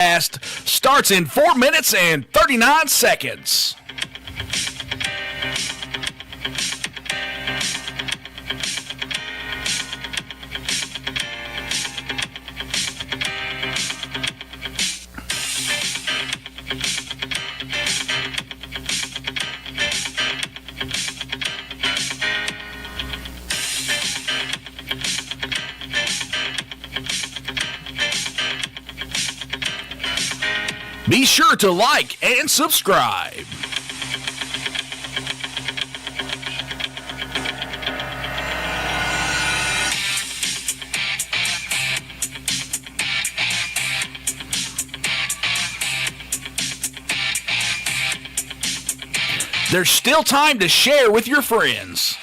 Starts in 4 minutes and 39 seconds. Be sure to like and subscribe. There's still time to share with your friends.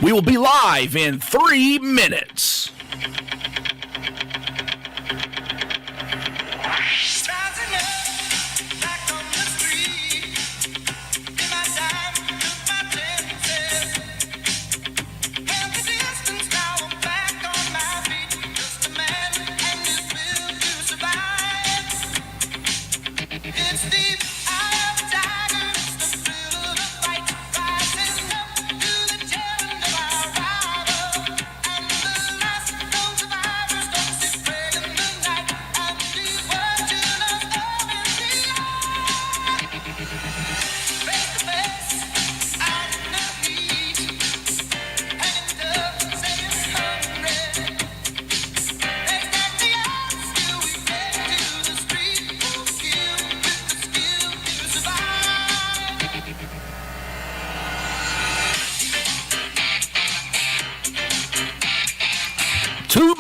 We will be live in 3 minutes.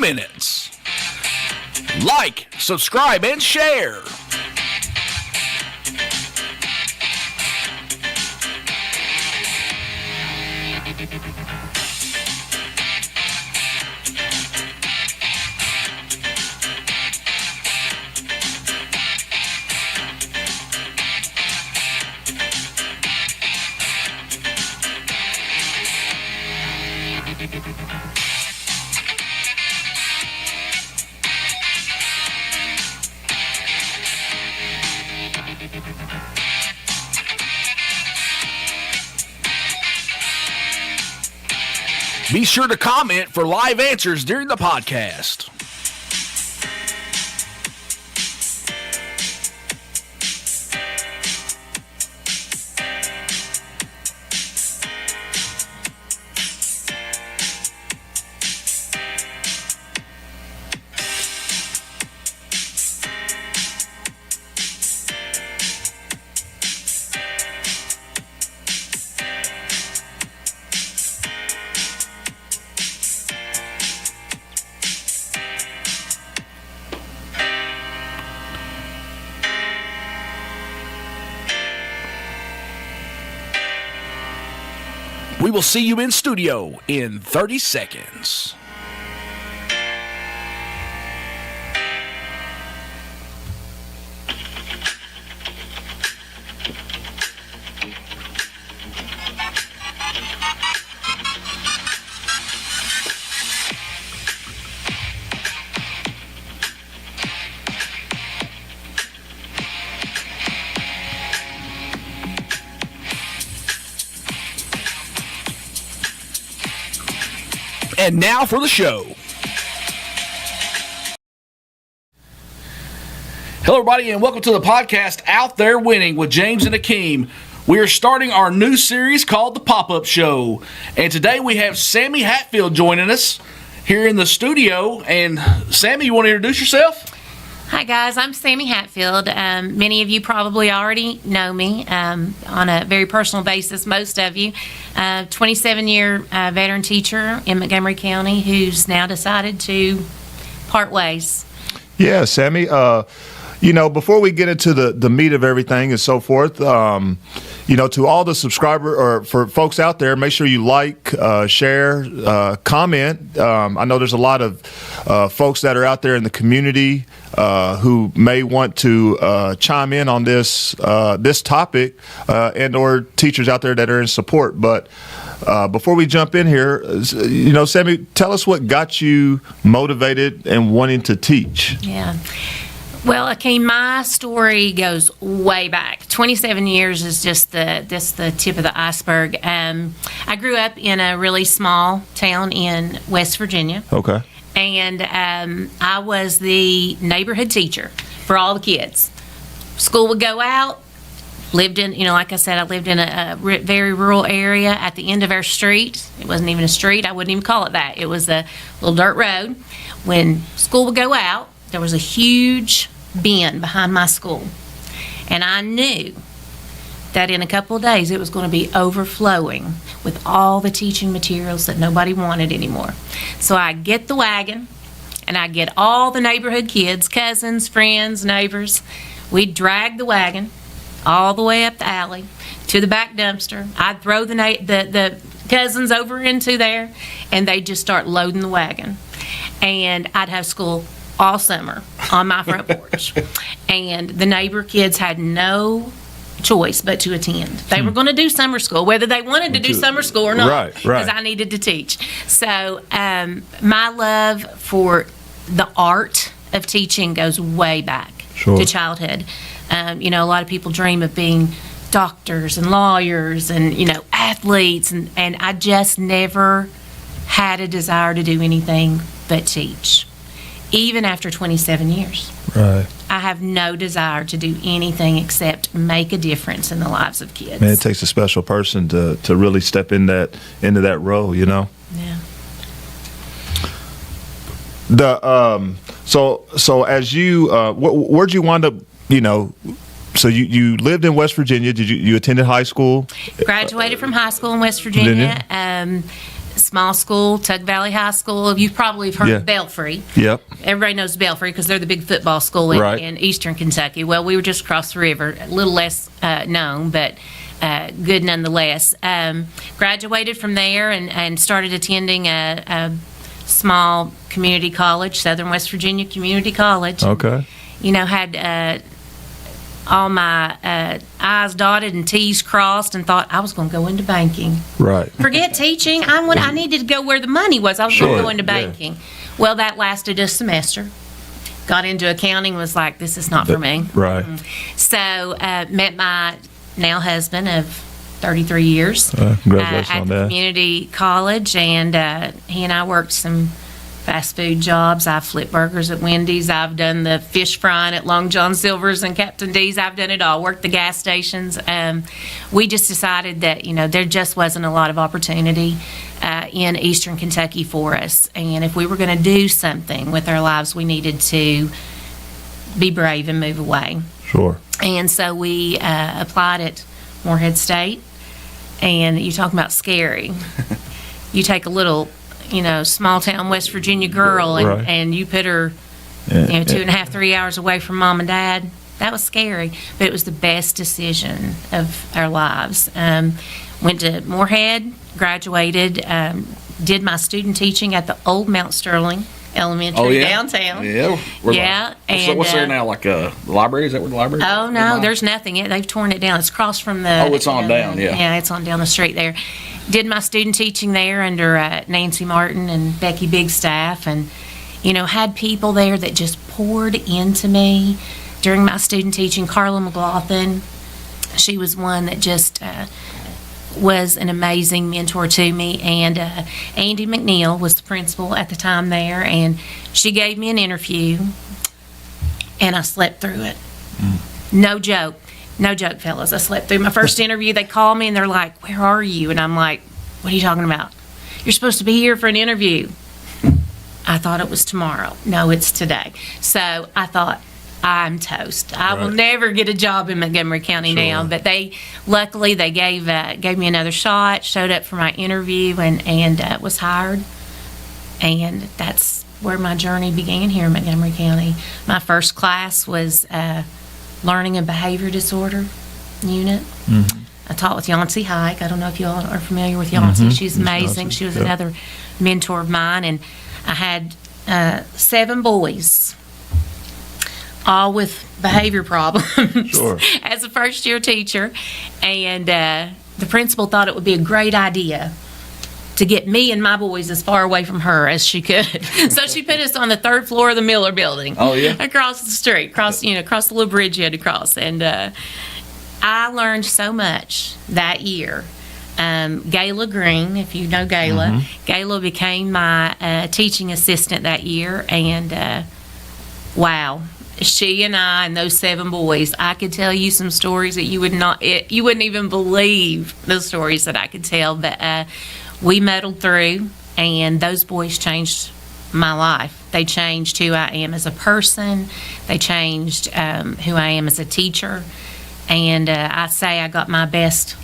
Minutes. Like, subscribe, and share. Be sure to comment for live answers during the podcast. We will see you in studio in 30 seconds. And now for the show. Hello, everybody, and welcome to the podcast Out There Winning with James and Akeem. We are starting our new series called The Pop-Up Show. And today we have Sammy Hatfield joining us here in the studio. And Sammy, you want to introduce yourself? Hi guys, I'm Sammy Hatfield. Many of you probably already know me on a very personal basis, most of you. 27-year veteran teacher in Montgomery County who's now decided to part ways. Yeah, Sammy, before we get into the meat of everything and so forth, to all the subscriber or for folks out there, make sure you like, share, comment. I know there's a lot of folks that are out there in the community who may want to chime in on this topic, and or teachers out there that are in support. But before we jump in here, Sammy, tell us what got you motivated and wanting to teach. Yeah. Well, Akeem, my story goes way back. 27 years is just the tip of the iceberg. I grew up in a really small town in West Virginia. Okay. And I was the neighborhood teacher for all the kids. School would go out. Lived in, like I said, I lived in a very rural area at the end of our street. It wasn't even a street. I wouldn't even call it that. It was a little dirt road. When school would go out, there was a huge bin behind my school. And I knew that in a couple of days it was going to be overflowing with all the teaching materials that nobody wanted anymore. So I get the wagon and I get all the neighborhood kids, cousins, friends, neighbors. We drag the wagon all the way up the alley to the back dumpster. I'd throw the cousins over into there and they'd just start loading the wagon. And I'd have school all summer on my front porch. And the neighbor kids had no choice but to attend. They were going to do summer school, whether they wanted to do summer school or not, right. because I needed to teach. So my love for the art of teaching goes way back to childhood. A lot of people dream of being doctors and lawyers and, athletes, and I just never had a desire to do anything but teach. Even after 27 years. Right. I have no desire to do anything except make a difference in the lives of kids. Man, it takes a special person to really step into that role, Yeah. So as you where'd you wind up, so you lived in West Virginia. Did you attended high school? Graduated from high school in West Virginia. Small school, Tug Valley High School. You've probably heard of Belfry. Yep. Everybody knows Belfry because they're the big football school in eastern Kentucky. Well, we were just across the river, a little less known, but good nonetheless. Graduated from there and started attending a small community college, Southern West Virginia Community College. Okay. Had all my I's dotted and T's crossed and thought I was going to go into banking. Right. Forget teaching. I needed to go where the money was. I was going to go into banking. Well, that lasted a semester. Got into accounting, was like, this is not for me. Right. So met my now husband of 33 years congratulations at on the that. community college, and he and I worked some fast food jobs. I've flipped burgers at Wendy's. I've done the fish frying at Long John Silver's and Captain D's. I've done it all. Worked the gas stations. We just decided that there just wasn't a lot of opportunity in Eastern Kentucky for us, and if we were going to do something with our lives, we needed to be brave and move away. Sure. And so we applied at Morehead State, and you're talking about scary. You take a little small town West Virginia girl and you put her 2.5, 3 hours away from mom and dad. That was scary, but it was the best decision of our lives. Went to Morehead, graduated, did my student teaching at the old Mount Sterling Elementary downtown. Yeah. And what's there now? Like the library? Is that where the library is? Oh, no, there's nothing. They've torn it down. It's across from the... Oh, it's on down, yeah. Yeah, it's on down the street there. Did my student teaching there under Nancy Martin and Becky Bigstaff, and, had people there that just poured into me during my student teaching. Carla McLaughlin, she was one that just... was an amazing mentor to me, and Andy McNeil was the principal at the time there, and she gave me an interview, and I slept through it. No joke, fellas. I slept through my first interview. They called me and they're like, "Where are you?" And I'm like, "What are you talking about? You're supposed to be here for an interview." I thought it was tomorrow. No, it's today. So I thought, I'm toast. I will never get a job in Montgomery County now. But luckily they gave me another shot. Showed up for my interview and was hired. And that's where my journey began here in Montgomery County. My first class was Learning and Behavior Disorder unit. Mm-hmm. I taught with Yancey Hike. I don't know if you all are familiar with Yancey. Mm-hmm. She's amazing. She was another mentor of mine. And I had 7 boys, all with behavior problems as a first-year teacher. And the principal thought it would be a great idea to get me and my boys as far away from her as she could. So she put us on the 3rd floor of the Miller building. Oh, yeah? Across the street, across the little bridge you had to cross. And I learned so much that year. Gayla Green, if you know Gayla, Gayla became my teaching assistant that year. And wow. She and I and those 7 boys, I could tell you some stories that you wouldn't even believe the stories that I could tell. But we muddled through, and those boys changed my life. They changed who I am as a person. They changed who I am as a teacher. And I say I got my best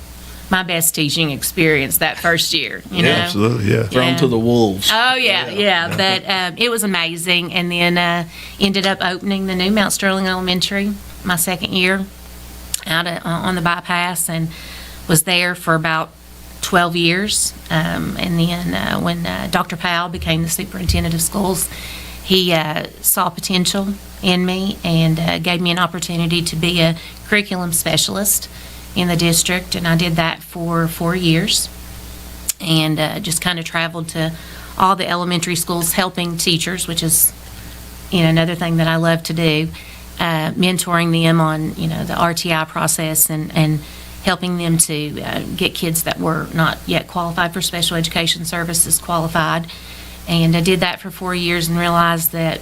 teaching experience that first year. You know? Absolutely, yeah. Thrown to the wolves. Oh, yeah. But it was amazing. And then ended up opening the new Mount Sterling Elementary my second year out on the bypass, and was there for about 12 years. And then when Dr. Powell became the superintendent of schools, he saw potential in me and gave me an opportunity to be a curriculum specialist in the district, and I did that for 4 years, and just kind of traveled to all the elementary schools helping teachers, which is another thing that I love to do, mentoring them on the RTI process and helping them to get kids that were not yet qualified for special education services qualified. And I did that for 4 years and realized that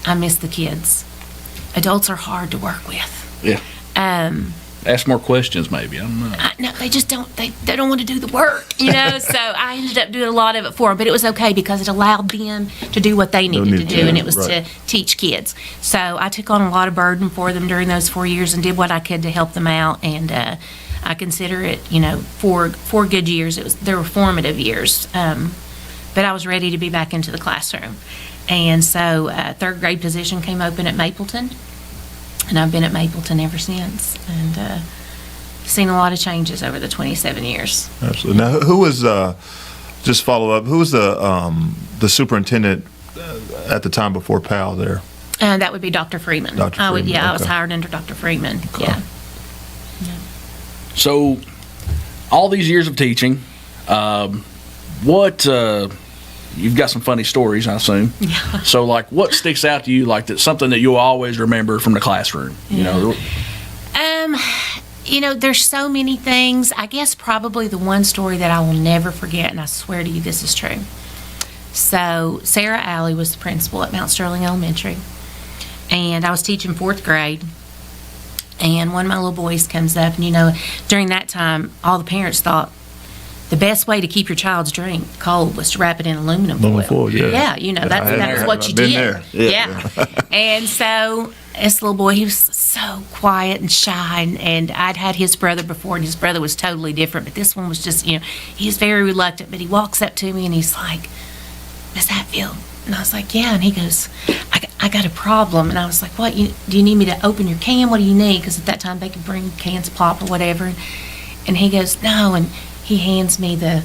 I miss the kids. Adults are hard to work with. Yeah. Ask more questions, maybe. I don't know. No, they just don't. They don't want to do the work, So I ended up doing a lot of it for them, but it was okay because it allowed them to do what they needed to do, and it was to teach kids. So I took on a lot of burden for them during those 4 years and did what I could to help them out. And I consider it, 4 good years. They were formative years, but I was ready to be back into the classroom. And so 3rd grade position came open at Mapleton. And I've been at Mapleton ever since, and seen a lot of changes over the 27 years. Absolutely. Now, who was just follow up? Who was the superintendent at the time before Powell there? That would be Dr. Freeman. Dr. Freeman. I was hired under Dr. Freeman. Okay. Yeah. So, all these years of teaching, you've got some funny stories, I assume. Yeah. So, what sticks out to you, that's something that you'll always remember from the classroom? There's so many things. I guess probably the one story that I will never forget, and I swear to you this is true. So, Sarah Alley was the principal at Mount Sterling Elementary, and I was teaching 4th grade. And one of my little boys comes up, and during that time, all the parents thought the best way to keep your child's drink cold was to wrap it in aluminum foil. Yeah, that was what you did. There. Yeah. And so this little boy, he was so quiet and shy, and I'd had his brother before, and his brother was totally different, but this one was just, he's very reluctant, but he walks up to me and he's like, "Miss Hatfield." And I was like, "Yeah." And he goes, I got a problem. And I was like, "What? Do you need me to open your can? What do you need?" Because at that time they could bring cans of pop or whatever. And he goes, "No." And he hands me the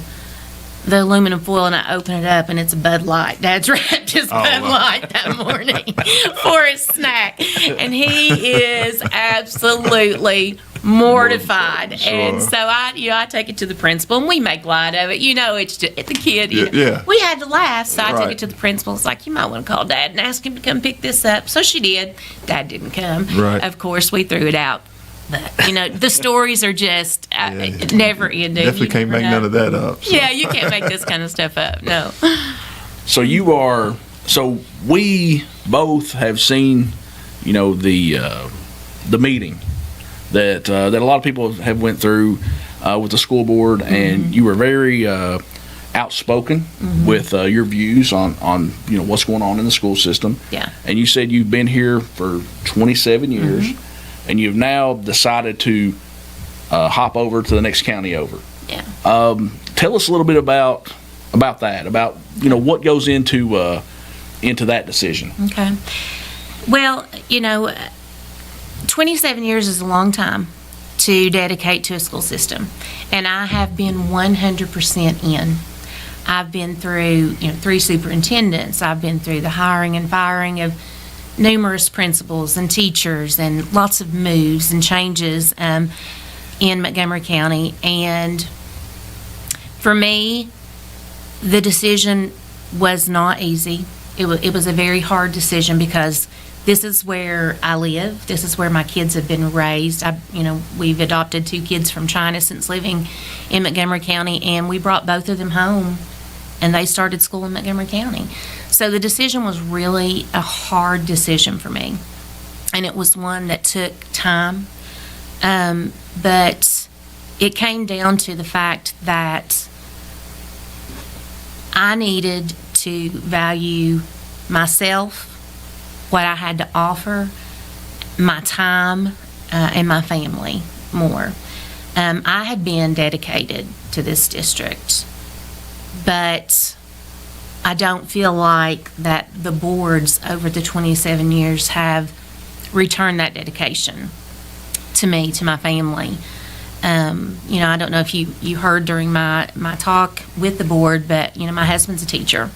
aluminum foil, and I open it up, and it's a Bud Light. Dad's wrapped his Bud Light that morning for his snack. And he is absolutely mortified. Sure. And so I take it to the principal, and we make light of it. It's just, the kid. Yeah. We had to laugh, so I took it to the principal. It's like, "You might want to call Dad and ask him to come pick this up." So she did. Dad didn't come. Right. Of course, we threw it out. But, the stories are just never ending. Definitely can't make none of that up. So. Yeah, you can't make this kind of stuff up. No. So we both have seen, the meeting that a lot of people have went through with the school board, and you were very outspoken with your views on what's going on in the school system. Yeah. And you said you've been here for 27 years, and you've now decided to hop over to the next county over. Yeah. Tell us a little bit about that, about what goes into that decision. Okay. Well, 27 years is a long time to dedicate to a school system, and I have been 100% in. I've been through 3 superintendents. I've been through the hiring and firing of numerous principals and teachers, and lots of moves and changes in Montgomery County. And for me, the decision was not easy. It was a very hard decision, because this is where I live. This is where my kids have been raised. We've adopted 2 kids from China since living in Montgomery County, and we brought both of them home, and they started school in Montgomery County. So the decision was really a hard decision for me, and it was one that took time. But it came down to the fact that I needed to value myself, what I had to offer, my time, and my family more. I had been dedicated to this district, but I don't feel like that the boards over the 27 years have returned that dedication to me, to my family. I don't know if you heard during my talk with the board, but my husband's a teacher.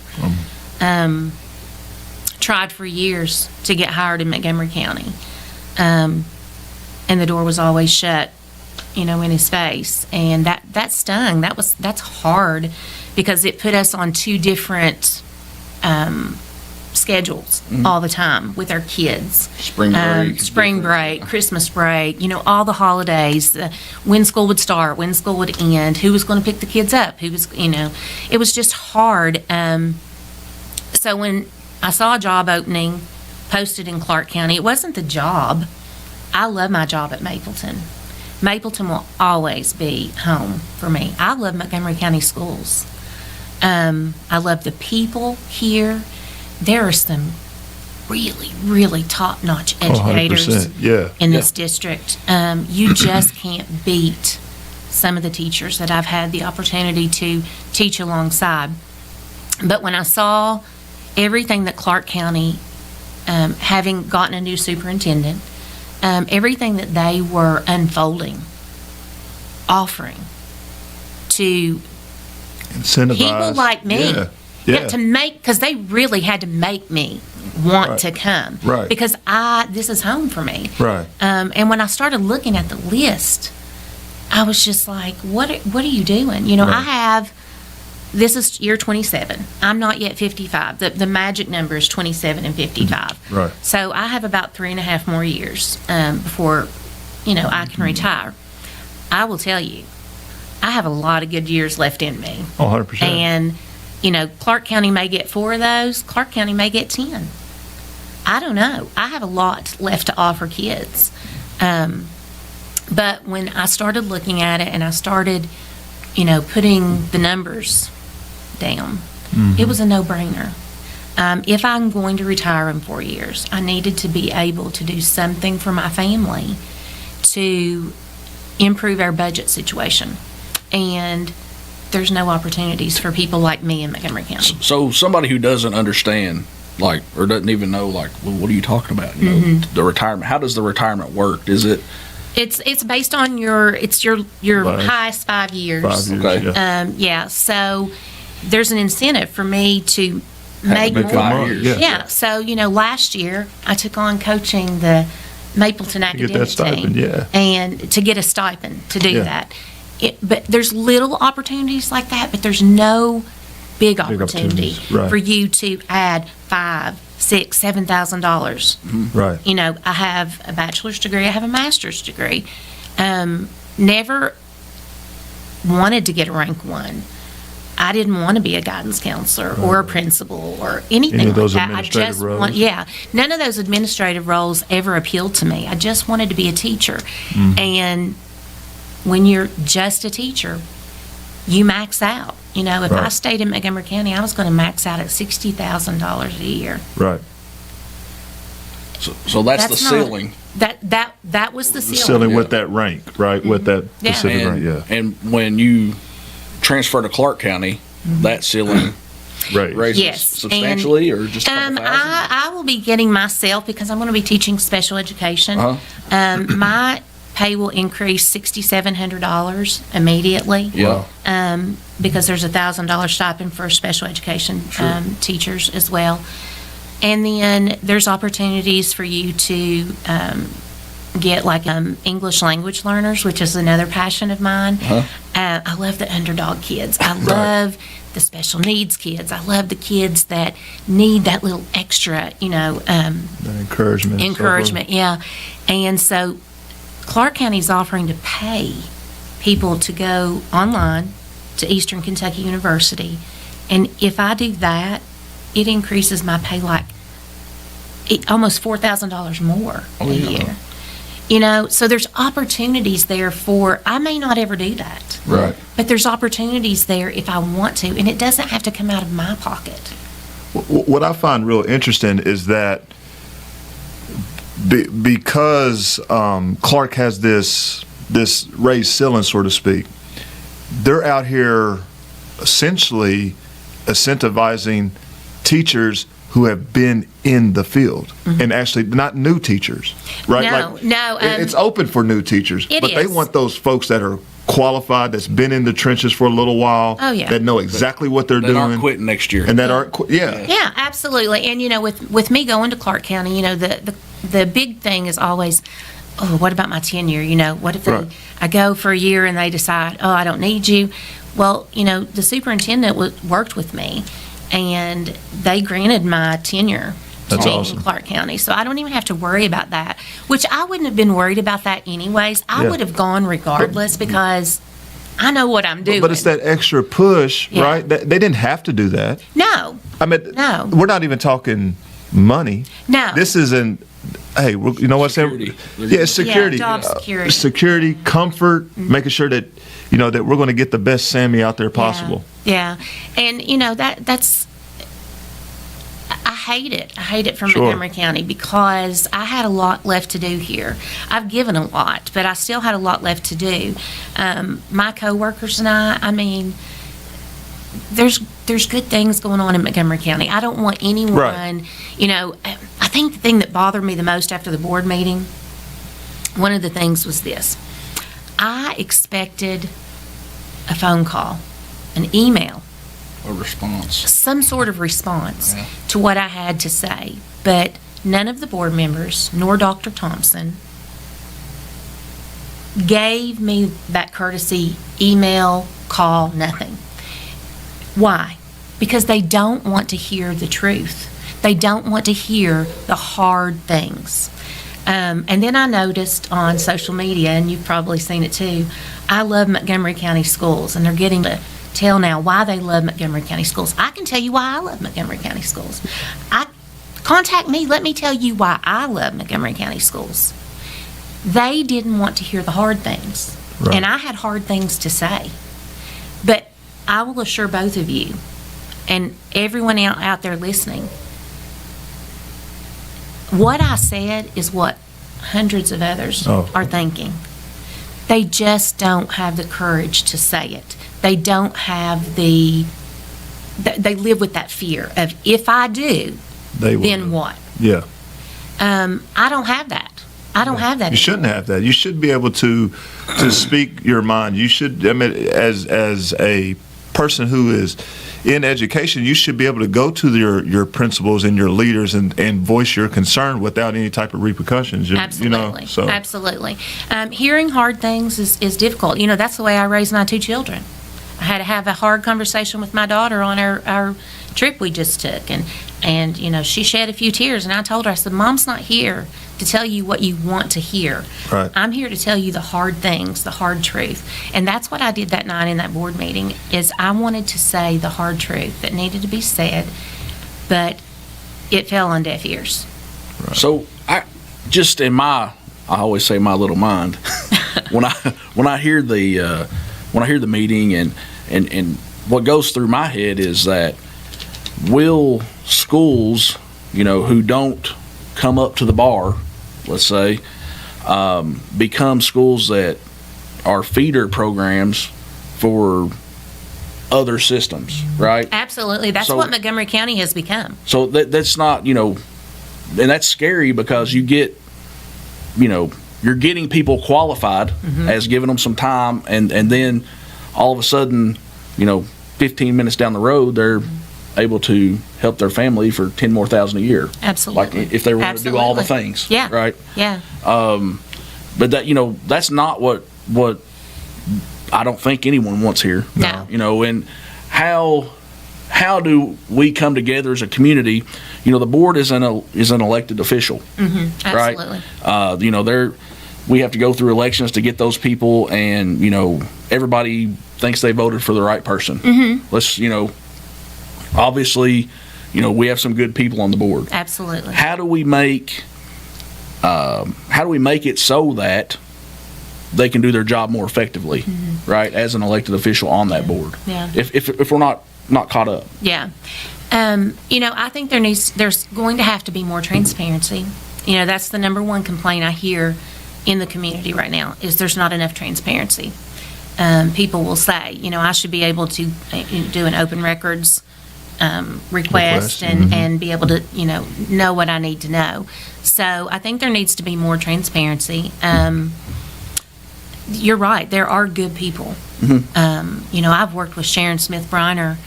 Tried for years to get hired in Montgomery County, and the door was always shut, in his face, and that stung. That's hard, because it put us on 2 different schedules all the time with our kids. Spring break, Christmas break, all the holidays, when school would start, when school would end, who was going to pick the kids up, who was, it was just hard. So when I saw a job opening posted in Clark County, it wasn't the job. I love my job at Mapleton. Mapleton will always be home for me. I love Montgomery County schools. I love the people here. There are some really, really top-notch educators in this district. You just can't beat some of the teachers that I've had the opportunity to teach alongside. But when I saw everything that Clark County, having gotten a new superintendent, everything that they were unfolding, offering to incentivize people like me, to make, because they really had to make me want to come, because this is home for me, and when I started looking at the list, I was just like, what are you doing? I have, this is year 27. I'm not yet 55. The magic number is 27 and 55. So I have about 3.5 more years before, I can retire. I will tell you, I have a lot of good years left in me. 100%. And, Clark County may get 4 of those. Clark County may get 10. I don't know. I have a lot left to offer kids. But when I started looking at it and I started, putting the numbers down, it was a no-brainer. If I'm going to retire in 4 years, I needed to be able to do something for my family to improve our budget situation. And there's no opportunities for people like me in Montgomery County. So somebody who doesn't understand, or doesn't even know, well, what are you talking about? The retirement. How does the retirement work? Is it? It's based on your highest 5 years. 5 years. Okay. So there's an incentive for me to make more. 5 years. Yeah. So last year I took on coaching the Mapleton academic team, and to get a stipend to do that. But there's little opportunities like that, but there's no big opportunity for you to add $5,000, $6,000, $7,000. I have a bachelor's degree. I have a master's degree. Never wanted to get a rank 1. I didn't want to be a guidance counselor or a principal or anything Any of those like that. administrative roles? None of those administrative roles ever appealed to me. I just wanted to be a teacher. And when you're just a teacher, you max out. If Right. I stayed in Montgomery County, I was going to max out at $60,000 a year. Right. So that's the not- ceiling. That was the ceiling. Ceiling with that rank, right? With that Yeah. specific rank, And, yeah. and when you transfer to Clark County, that ceiling Right. raises Yes, substantially, or just a couple thousand? I will be getting myself, because I'm going to be teaching special education. My pay will increase $6,700 immediately. Yeah. Because there's a $1,000 stipend for special education teachers as well. And then there's opportunities for you to get like English language learners, which is another passion of mine. I love the underdog kids. I love the special needs kids. I love the kids that need that little extra, That encouragement. encouragement. Yeah. And so Clark County is offering to pay people to go online to Eastern Kentucky University. And if I do that, it increases my pay like almost $4,000 more a year. So there's opportunities there I may not ever do that. Right. But there's opportunities there if I want to, and it doesn't have to come out of my pocket. What I find real interesting is that because Clark has this raised ceiling, so to speak, they're out here essentially incentivizing teachers who have been in the field and actually not new teachers, right? No, it's open for new teachers, it but they is. want those folks that are qualified, that's been in the trenches for a little while, Oh, yeah. that know exactly what they're That doing, aren't quitting next year. and that aren't, yeah. Yeah, absolutely. And with me going to Clark County, the big thing is always, oh, what about my tenure? What if Right. I go for a year and they decide, oh, I don't need you? Well, the superintendent worked with me, and they granted my tenure to That's be awesome. in Clark County. So I don't even have to worry about that, which I wouldn't have been worried about that anyways. I Yeah. would have gone regardless because I know what I'm doing. But it's that extra push, Yeah. right? They didn't have to do that. No, I mean, No. we're not even talking money. No. This isn't, hey, you know what? Security. Yeah, it's security. job security. Security, comfort, making sure that, that we're going to get the best Sammy out there possible. Yeah. And that's I hate it. I hate it from Sure. Montgomery County because I had a lot left to do here. I've given a lot, but I still had a lot left to do. My coworkers and I mean, there's good things going on in Montgomery County. I don't want anyone, Right. I think the thing that bothered me the most after the board meeting, one of the things was this. I expected a phone call, an email, A response. some sort of response Yeah. to what I had to say. But none of the board members, nor Dr. Thompson, gave me that courtesy email, call, nothing. Why? Because they don't want to hear the truth. They don't want to hear the hard things. And then I noticed on social media, and you've probably seen it too, I love Montgomery County schools, and they're getting to tell now why they love Montgomery County schools. I can tell you why I love Montgomery County schools. Contact me, let me tell you why I love Montgomery County schools. They didn't want to hear the hard things, Right. and I had hard things to say. But I will assure both of you, and everyone out there listening, what I said is what hundreds of others Oh. are thinking. They just don't have the courage to say it. They don't have they live with that fear of, if I do, They will. then what? Yeah. I don't have that. I don't have that. You shouldn't have that. You should be able to speak your mind. You should, I mean, as a person who is in education, you should be able to go to your principals and your leaders and voice your concern without any type of repercussions. Absolutely. So Absolutely. Hearing hard things is difficult. That's the way I raised my two children. I had to have a hard conversation with my daughter on our trip we just took. And she shed a few tears. And I told her, I said, Mom's not here to tell you what you want to hear. Right. I'm here to tell you the hard things, the hard truth. And that's what I did that night in that board meeting, is I wanted to say the hard truth that needed to be said, but it fell on deaf ears. So I always say my little mind when I hear the meeting and what goes through my head is that will schools, who don't come up to the bar, let's say, become schools that are feeder programs for other systems, right? Absolutely. That's what Montgomery County has become. So that's not, and that's scary because you get, you're getting people qualified as giving them some time, and then all of a sudden, 15 minutes down the road, they're able to help their family for $10,000 more a year. Absolutely. Like if they were to do all the things. Yeah. Right. Yeah. But that, that's not what I don't think anyone wants here. No. And how do we come together as a community? The board is an elected official. Absolutely. Right. We have to go through elections to get those people, and everybody thinks they voted for the right person. Let's obviously we have some good people on the board. Absolutely. How do we make it so that they can do their job more effectively, right, as an elected official on that board? Yeah. If we're not caught up. Yeah. I think there's going to have to be more transparency. That's the number one complaint I hear in the community right now, is there's not enough transparency. People will say, I should be able to do an open records request and be able to, know what I need to know. So I think there needs to be more transparency. You're right. There are good people. I've worked with Sharon Smith Briner,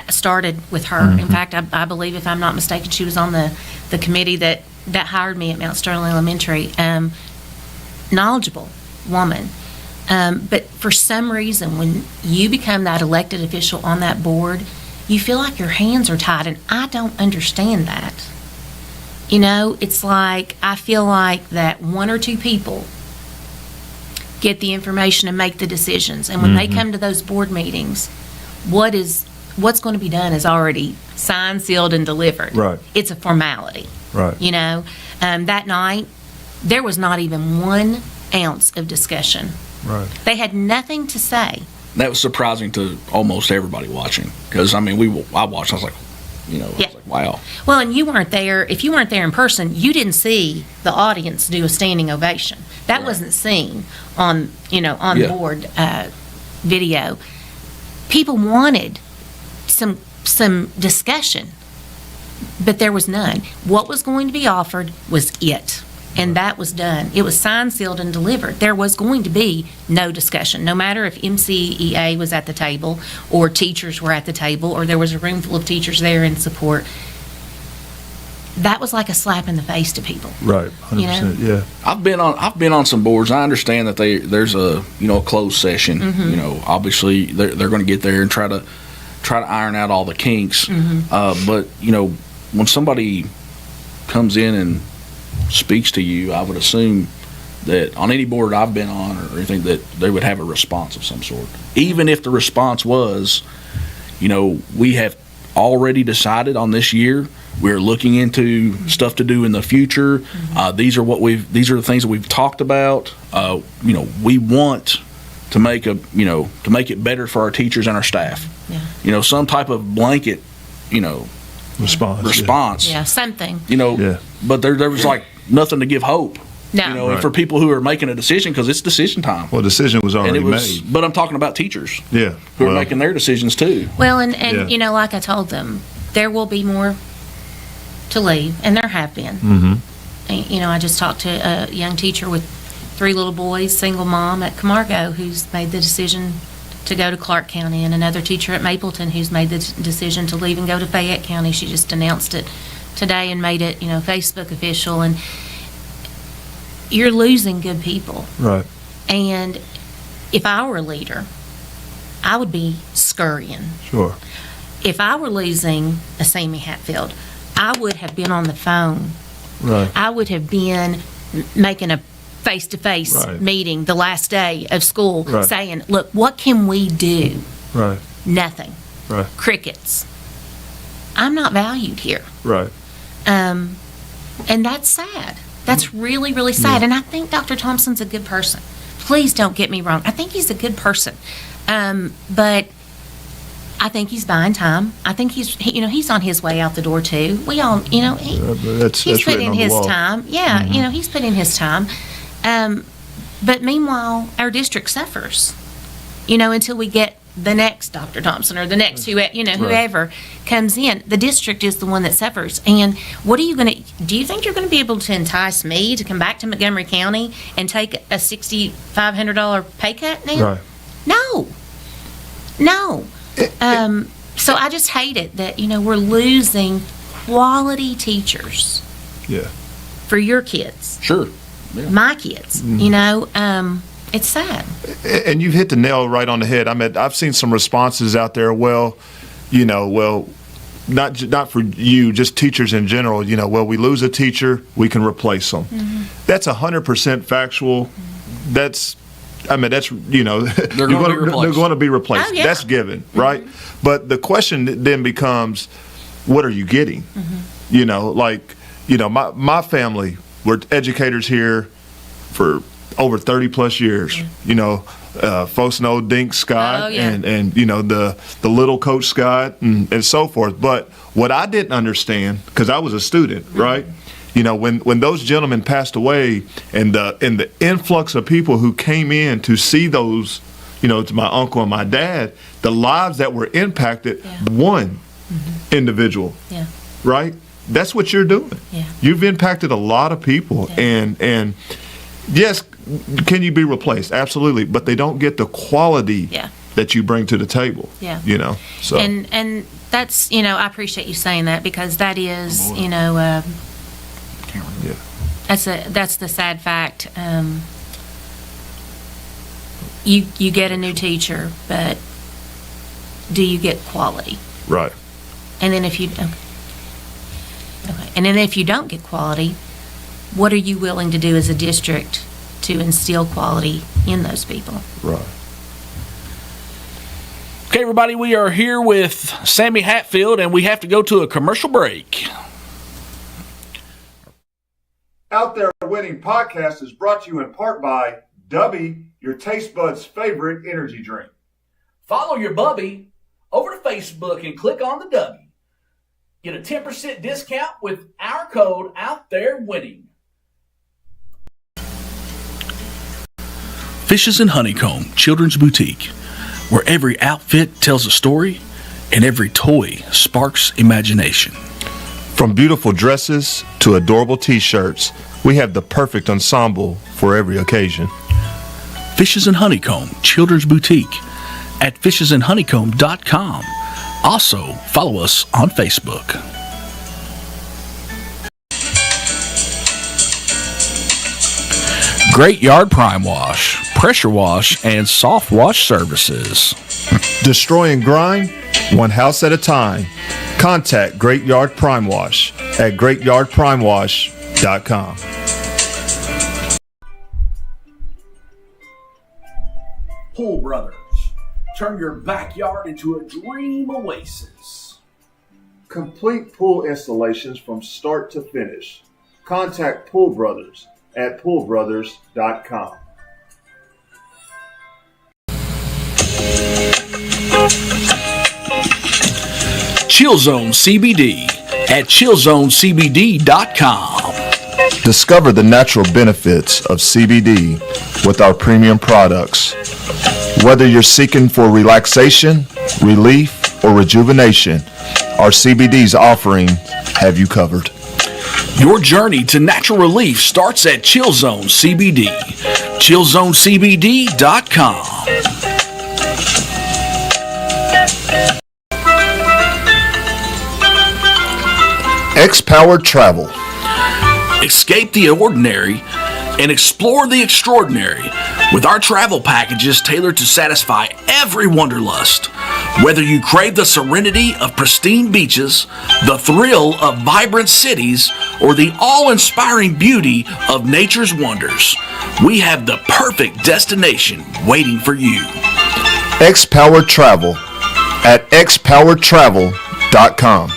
started with her. In fact, I believe, if I'm not mistaken, she was on the committee that hired me at Mount Sterling Elementary. Knowledgeable woman. But for some reason, when you become that elected official on that board, you feel like your hands are tied, and I don't understand that. It's like, I feel like that one or two people get the information and make the decisions, and when they come to those board meetings, what's going to be done is already signed, sealed, and delivered. Right. It's a formality. Right. That night, there was not even 1 ounce of discussion. Right. They had nothing to say. That was surprising to almost everybody watching, because I watched. I was like, I was like, wow. Well, and you weren't there. If you weren't there in person, you didn't see the audience do a standing ovation. That wasn't seen on board video. People wanted some discussion, but there was none. What was going to be offered was it. And that was done. It was signed, sealed, and delivered. There was going to be no discussion, no matter if MCEA was at the table or teachers were at the table or there was a room full of teachers there in support. That was like a slap in the face to people. Right, 100%. Yeah. I've been on some boards. I understand that there's a closed session. Obviously they're going to get there and try to iron out all the kinks. But when somebody comes in and speaks to you, I would assume that on any board I've been on or anything, that they would have a response of some sort. Even if the response was, we have already decided on this year, we're looking into stuff to do in the future. These are the things that we've talked about. We want to make it better for our teachers and our staff. Yeah. Some type of blanket, response. Yeah, something. But there was like nothing to give hope. No. And for people who are making a decision, because it's decision time. Well, decision was already made. But I'm talking about teachers. Yeah. Who are making their decisions too. Well, and like I told them, there will be more to leave, and there have been. I just talked to a young teacher with 3 little boys, single mom at Camargo, who's made the decision to go to Clark County, and another teacher at Mapleton who's made the decision to leave and go to Fayette County. She just announced it today and made it, Facebook official. And you're losing good people. Right. And if I were a leader, I would be scurrying. Sure. If I were losing a Sammy Hatfield, I would have been on the phone. Right. I would have been making a face-to-face meeting the last day of school saying, look, what can we do? Right. Nothing. Right. Crickets. I'm not valued here. Right. And that's sad. That's really, really sad. And I think Dr. Thompson's a good person. Please don't get me wrong. I think he's a good person. But I think he's buying time. I think he's on his way out the door too. We all, he's put in his time. Yeah, he's put in his time. But meanwhile, our district suffers, until we get the next Dr. Thompson or the next whoever comes in. The district is the one that suffers. And what are you going to do? You think you're going to be able to entice me to come back to Montgomery County and take a $6,500 pay cut now? Right. No. So I just hate it that, we're losing quality teachers Yeah. for your kids, Sure. Yeah. my kids, it's sad. And you've hit the nail right on the head. I mean, I've seen some responses out there. Well, not for you, just teachers in general. We lose a teacher, we can replace them. That's 100% factual. That's they're going to be replaced. Oh, yeah. That's given, right? But the question then becomes, what are you getting? My family, we're educators here for over 30 plus years. Folks know Dink Scott and the little Coach Scott and so forth. But what I didn't understand, because I was a student, right? When those gentlemen passed away and the influx of people who came in to see those, to my uncle and my dad, the lives that were impacted, one individual, right? That's what you're doing. Yeah. You've impacted a lot of people, and yes, can you be replaced? Absolutely, but they don't get the quality that you bring to the table. Yeah. So and that's I appreciate you saying that, because that is that's the sad fact. You get a new teacher, but do you get quality? right. And then if you and then if you don't get quality, what are you willing to do as a district to instill quality in those people? Right. Okay, everybody, we are here with Sammy Hatfield, and we have to go to a commercial break. Out There Winning podcast is brought to you in part by Dubby, your taste buds' favorite energy drink. Follow your bubby over to Facebook and click on the W. Get a 10% discount with our code Out There Winning. Fishes and Honeycomb Children's Boutique, where every outfit tells a story and every toy sparks imagination. From beautiful dresses to adorable t-shirts, we have the perfect ensemble for every occasion. Fishes and Honeycomb Children's Boutique at fishesandhoneycomb.com. Also, follow us on Facebook. Great Yard Prime Wash, Pressure Wash, and Soft Wash Services. Destroying grime, one house at a time. Contact Great Yard Prime Wash at greatyardprimewash.com. Pool Brothers. Turn your backyard into a dream oasis. Complete pool installations from start to finish. Contact Pool Brothers at poolbrothers.com. Chill Zone CBD at chillzonecbd.com. Discover the natural benefits of CBD with our premium products. Whether you're seeking for relaxation, relief, or rejuvenation, our CBD's offering have you covered. Your journey to natural relief starts at Chill Zone CBD. chillzonecbd.com. X-Powered Travel. Escape the ordinary and explore the extraordinary with our travel packages tailored to satisfy every wanderlust. Whether you crave the serenity of pristine beaches, the thrill of vibrant cities, or the awe-inspiring beauty of nature's wonders, we have the perfect destination waiting for you. X-Powered Travel at xpoweredtravel.com.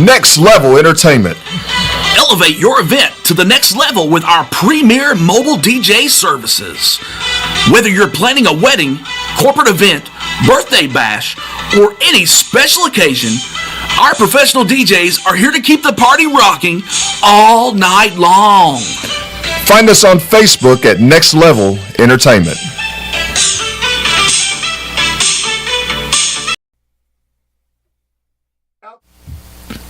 Next Level Entertainment. Elevate your event to the next level with our premier mobile DJ services. Whether you're planning a wedding, corporate event, birthday bash, or any special occasion, our professional DJs are here to keep the party rocking all night long. Find us on Facebook at Next Level Entertainment.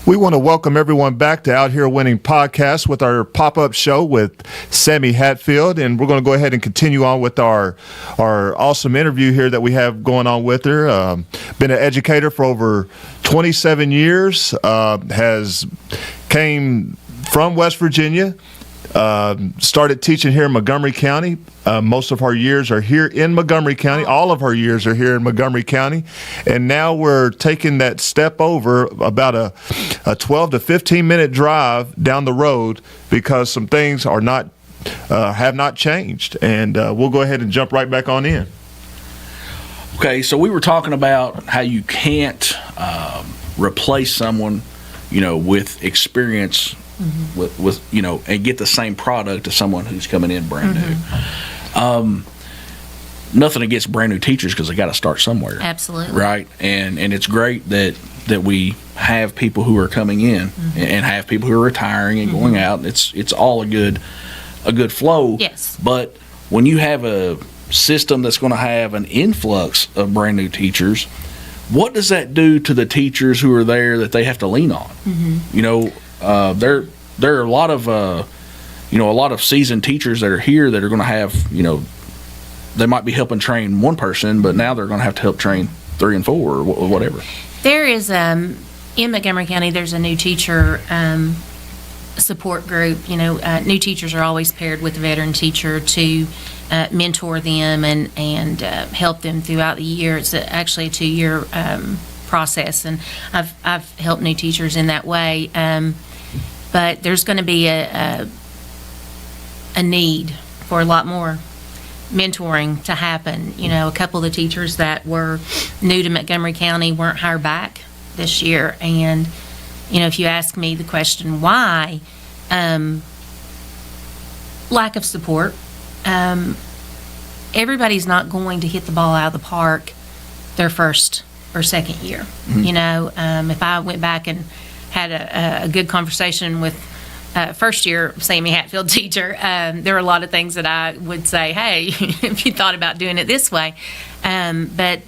We want to welcome everyone back to Out Here Winning Podcast with our pop-up show with Sammy Hatfield, and we're going to go ahead and continue on with our awesome interview here that we have going on with her. Been an educator for over 27 years, came from West Virginia, started teaching here in Montgomery County. Most of our years are here in Montgomery County. All of our years are here in Montgomery County. And now we're taking that step over about a 12 to 15 minute drive down the road because some things are not have not changed. And we'll go ahead and jump right back on in. Okay, so we were talking about how you can't replace someone, with experience with and get the same product as someone who's coming in brand new. Nothing against brand new teachers because they got to start somewhere. Absolutely. Right, and it's great that we have people who are coming in and have people who are retiring and going out. It's all a good flow. Yes. But when you have a system that's going to have an influx of brand new teachers, what does that do to the teachers who are there that they have to lean on? There are a lot of seasoned teachers that are here that are going to have, they might be helping train one person, but now they're going to have to help train 3 and 4 or whatever. There is, in Montgomery County, there's a new teacher support group. New teachers are always paired with a veteran teacher to mentor them and help them throughout the year. It's actually a 2-year process, and I've helped new teachers in that way. But there's going to be a need for a lot more mentoring to happen. A couple of the teachers that were new to Montgomery County weren't hired back this year. And, if you ask me the question why, lack of support. Everybody's not going to hit the ball out of the park their first or second year. If I went back and had a good conversation with first year Sammy Hatfield teacher, there are a lot of things that I would say, hey, if you thought about doing it this way. But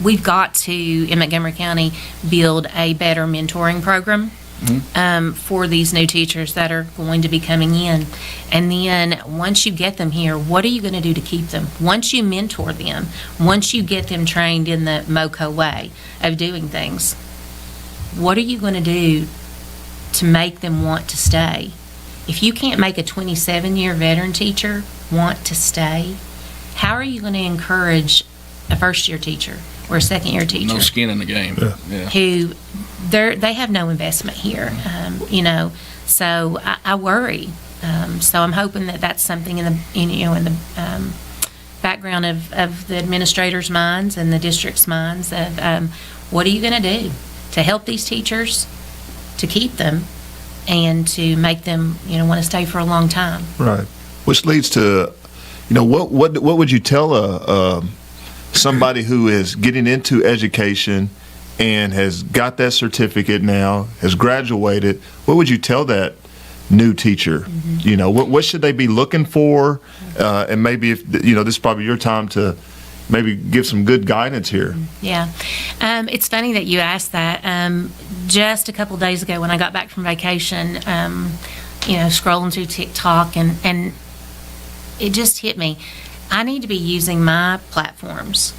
we've got to, in Montgomery County, build a better mentoring program for these new teachers that are going to be coming in. And then once you get them here, what are you going to do to keep them? Once you mentor them, once you get them trained in the MoCo way of doing things, what are you going to do to make them want to stay? If you can't make a 27-year veteran teacher want to stay, how are you going to encourage a first-year teacher or a second-year teacher? No skin in the game. Yeah. Who they have no investment here, So I worry. So I'm hoping that that's something in the background of the administrators' minds and the district's minds of what are you going to do to help these teachers, to keep them, and to make them, want to stay for a long time. Right. Which leads to, what would you tell somebody who is getting into education and has got that certificate now, has graduated? What would you tell that new teacher? What should they be looking for? And maybe if this is probably your time to maybe give some good guidance here. Yeah. It's funny that you asked that. Just a couple days ago when I got back from vacation, scrolling through TikTok, and it just hit me. I need to be using my platforms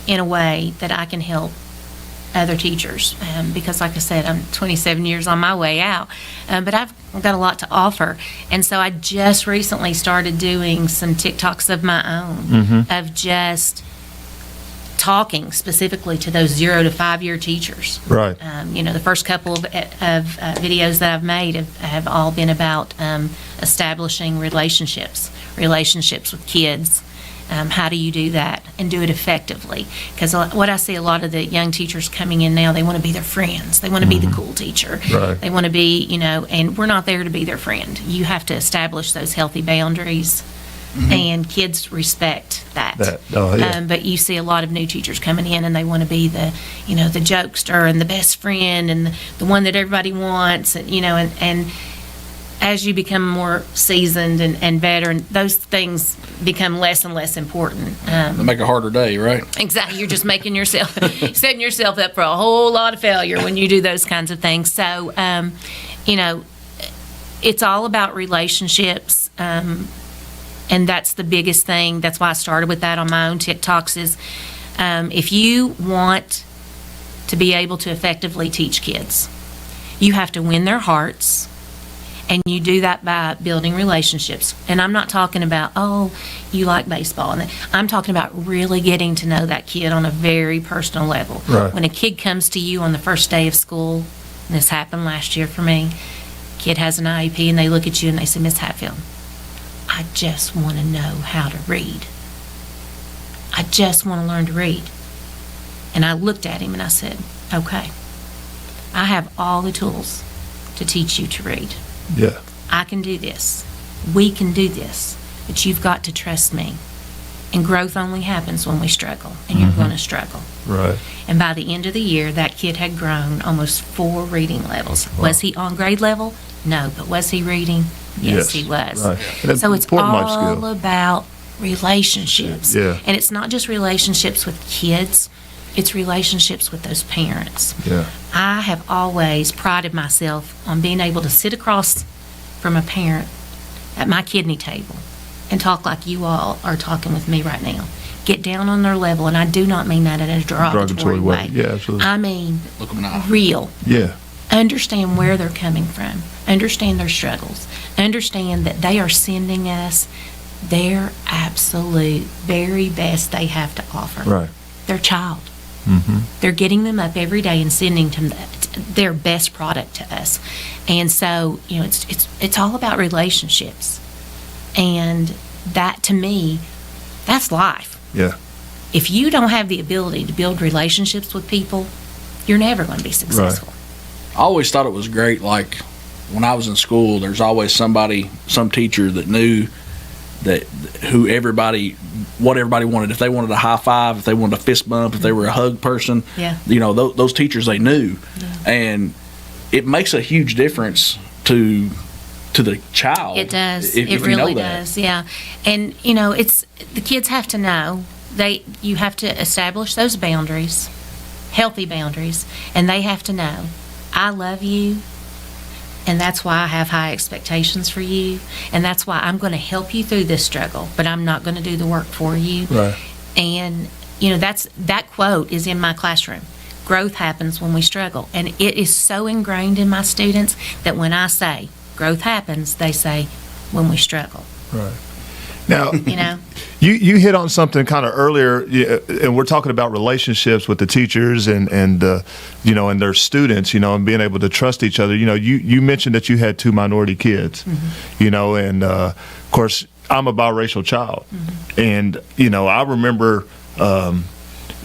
in a way that I can help other teachers, because like I said, I'm 27 years on my way out, but I've got a lot to offer. And so I just recently started doing some TikToks of my own, of just talking specifically to those 0 to 5 year teachers. Right. The first couple of videos that I've made have all been about establishing relationships with kids, How do you do that and do it effectively? Because what I see a lot of the young teachers coming in now, they want to be their friends. They want to be the cool teacher. Right. They want to be, and we're not there to be their friend. You have to establish those healthy boundaries, and kids respect that. Oh, yeah. But you see a lot of new teachers coming in, and they want to be the jokester and the best friend and the one that everybody wants, and as you become more seasoned and veteran, those things become less and less important. They make a harder day, right? Exactly. You're just making yourself, setting yourself up for a whole lot of failure when you do those kinds of things. So, it's all about relationships. And that's the biggest thing. That's why I started with that on my own TikToks is if you want to be able to effectively teach kids, you have to win their hearts. And you do that by building relationships. And I'm not talking about, you like baseball. And I'm talking about really getting to know that kid on a very personal level. Right. When a kid comes to you on the first day of school, and this happened last year for me, kid has an IEP and they look at you and they say, Miss Hatfield, I just want to know how to read. I just want to learn to read. And I looked at him and I said, okay, I have all the tools to teach you to read. Yeah. I can do this. We can do this. But you've got to trust me. And growth only happens when we struggle. And you're going to struggle. Right. And by the end of the year, that kid had grown almost 4 reading levels. Wow. Was he on grade level? No. But was he reading? Yes, he was. Right. And So it's important life all skill. about relationships. Yeah. And it's not just relationships with kids. It's relationships with those parents. Yeah. I have always prided myself on being able to sit across from a parent at my kidney table and talk like you all are talking with me right now. Get down on their level, and I do not mean that in a derogatory way. Yeah, absolutely. I mean Look them in the eye. real. Yeah. Understand where they're coming from. Understand their struggles. Understand that they are sending us their absolute very best they have to offer. Right. Their child. They're getting them up every day and sending them their best product to us. And so, it's all about relationships. And that, to me, that's life. Yeah. If you don't have the ability to build relationships with people, you're never going to be successful. I always thought it was great, like when I was in school, there's always some teacher that knew what everybody wanted. If they wanted a high five, if they wanted a fist bump, if they were a hug person, Yeah. Those teachers they knew. And it makes a huge difference to the child. It does. If It you know really that. does. Yeah. And it's the kids have to know you have to establish those boundaries, healthy boundaries, and they have to know I love you. And that's why I have high expectations for you. And that's why I'm going to help you through this struggle, but I'm not going to do the work for you. Right. And, that quote is in my classroom. Growth happens when we struggle. And it is so ingrained in my students that when I say growth happens, they say when we struggle. Right. Now, You you hit on something kind of earlier, and we're talking about relationships with the teachers and and their students, and being able to trust each other. You mentioned that you had 2 minority kids, and of course I'm a biracial child, and I remember.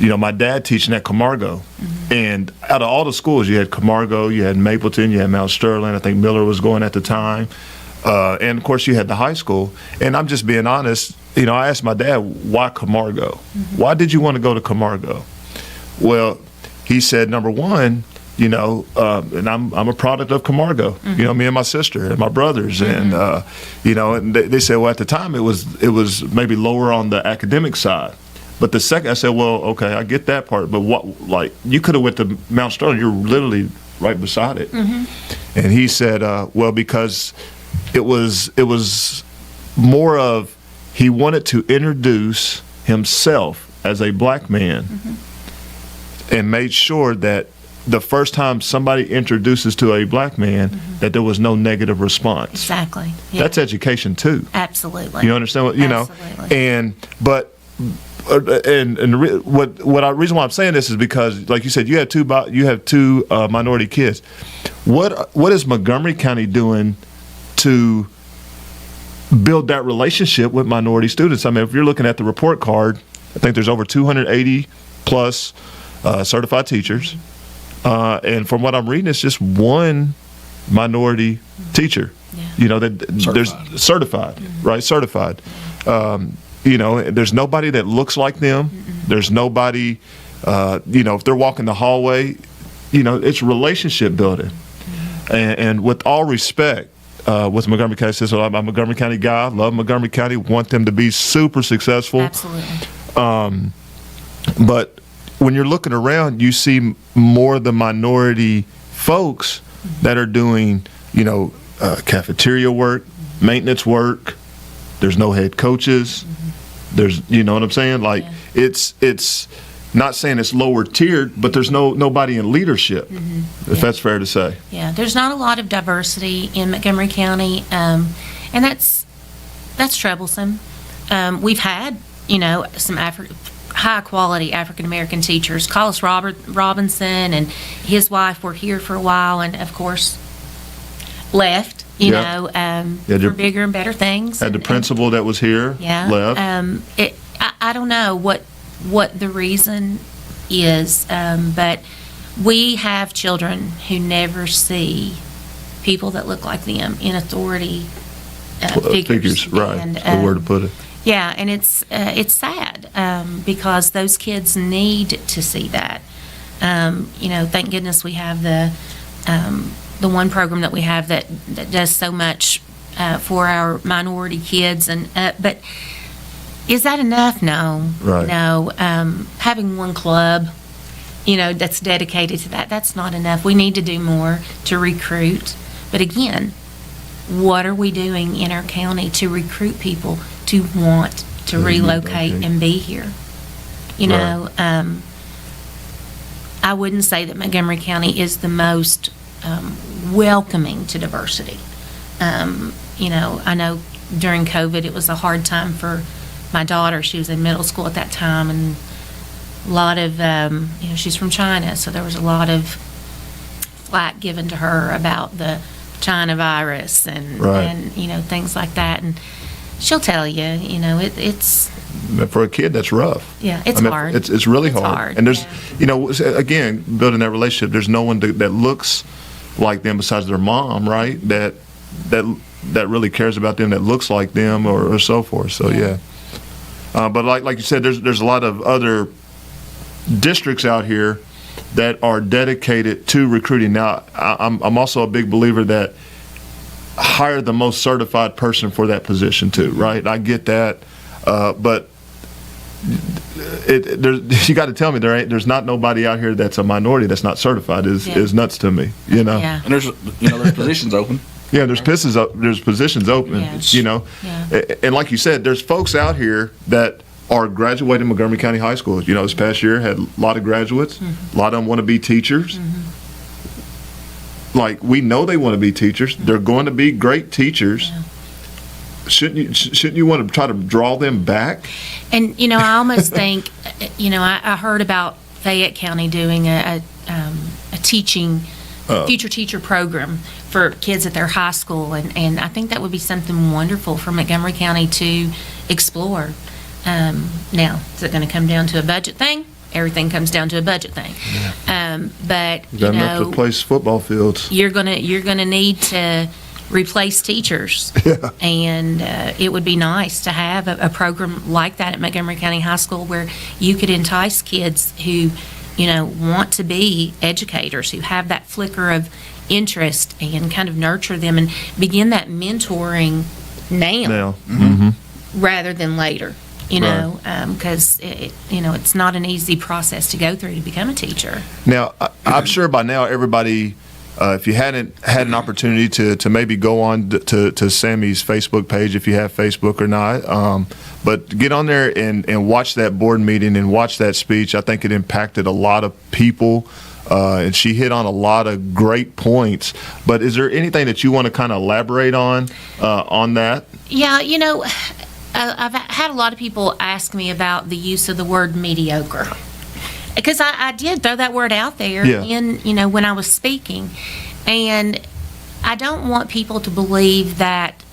My dad teaching at Camargo, and out of all the schools, you had Camargo, you had Mapleton, you had Mount Sterling. I think Miller was going at the time. And of course, you had the high school. And I'm just being honest. I asked my dad, "Why Camargo? Why did you want to go to Camargo?" Well, he said, number one, and I'm a product of Camargo. Me and my sister and my brothers, and and they said, well, at the time it was maybe lower on the academic side. But the second, I said, well, okay, I get that part. But you could have went to Mount Sterling. You're literally right beside it. And he said, well, because it was more of he wanted to introduce himself as a black man and made sure that the first time somebody introduces to a black man that there was no negative response. Exactly. Yeah. That's education too. Absolutely. You understand what Absolutely. The reason why I'm saying this is because, like you said, you have two minority kids. What is Montgomery County doing to build that relationship with minority students. I mean, if you're looking at the report card, I think there's over 280 plus certified teachers. And from what I'm reading, it's just one minority teacher. Yeah. That Certified. there's certified, right? Certified. There's nobody that looks like them. There's nobody, if they're walking the hallway, it's relationship building. And with all respect, with Montgomery County System, I'm a Montgomery County guy. Love Montgomery County. Want them to be super successful. Absolutely. But when you're looking around, you see more of the minority folks that are doing, cafeteria work, maintenance work. There's no head coaches. There's, you know what I'm saying? Like, it's not saying it's lower tiered, but there's nobody in leadership, if that's fair to say. Yeah, there's not a lot of diversity in Montgomery County, and that's troublesome. We've had, some high-quality African-American teachers. Collis Robinson and his wife were here for a while and, of course, left, for bigger and better things. Had the principal that was here left. I don't know what the reason is, but we have children who never see people that look like them in authority figures. Right, and, that's the word to put it. Yeah, and it's sad because those kids need to see that. Thank goodness we have the one program that we have that does so much for our minority kids, but is that enough? No. Right. No. Having one club, that's dedicated to that's not enough. We need to do more to recruit. But again, what are we doing in our county to recruit people to want to relocate and be here? I wouldn't say that Montgomery County is the most welcoming to diversity. I know during COVID it was a hard time for my daughter. She was in middle school at that time, and a lot of, she's from China, so there was a lot of flack given to her about the China virus and things like that. And she'll tell you, it's for a kid that's rough. Yeah, it's hard. It's really hard. And there's, again, building that relationship. There's no one that looks like them besides their mom, right? That really cares about them, that looks like them, or so forth. So yeah. But like you said, there's a lot of other districts out here that are dedicated to recruiting. Now, I'm also a big believer that hire the most certified person for that position too, right? I get that, but you got to tell me there's not nobody out here that's a minority that's not certified. Is nuts to me, Yeah. And there's positions open. Yeah, there's positions open, Yeah. And like you said, there's folks out here that are graduating Montgomery County High School. This past year had a lot of graduates. A lot of them want to be teachers. Like, we know they want to be teachers. They're going to be great teachers. Yeah. Shouldn't you want to try to draw them back? And I almost think, I heard about Fayette County doing a teaching future teacher program for kids at their high school, and I think that would be something wonderful for Montgomery County to explore. Now, is it going to come down to a budget thing? Everything comes down to a budget thing. Yeah. But got enough to replace football fields. You're gonna need to replace teachers. Yeah. And it would be nice to have a program like that at Montgomery County High School where you could entice kids who, want to be educators, who have that flicker of interest, and kind of nurture them and begin that mentoring now. Rather than later. Because it's not an easy process to go through to become a teacher. Now, I'm sure by now everybody, if you hadn't had an opportunity to maybe go on to Sammy's Facebook page, if you have Facebook or not, but get on there and watch that board meeting and watch that speech. I think it impacted a lot of people, and she hit on a lot of great points. But is there anything that you want to kind of elaborate on that? Yeah, I've had a lot of people ask me about the use of the word mediocre, because I did throw that word out there when I was speaking, and I don't want people to believe that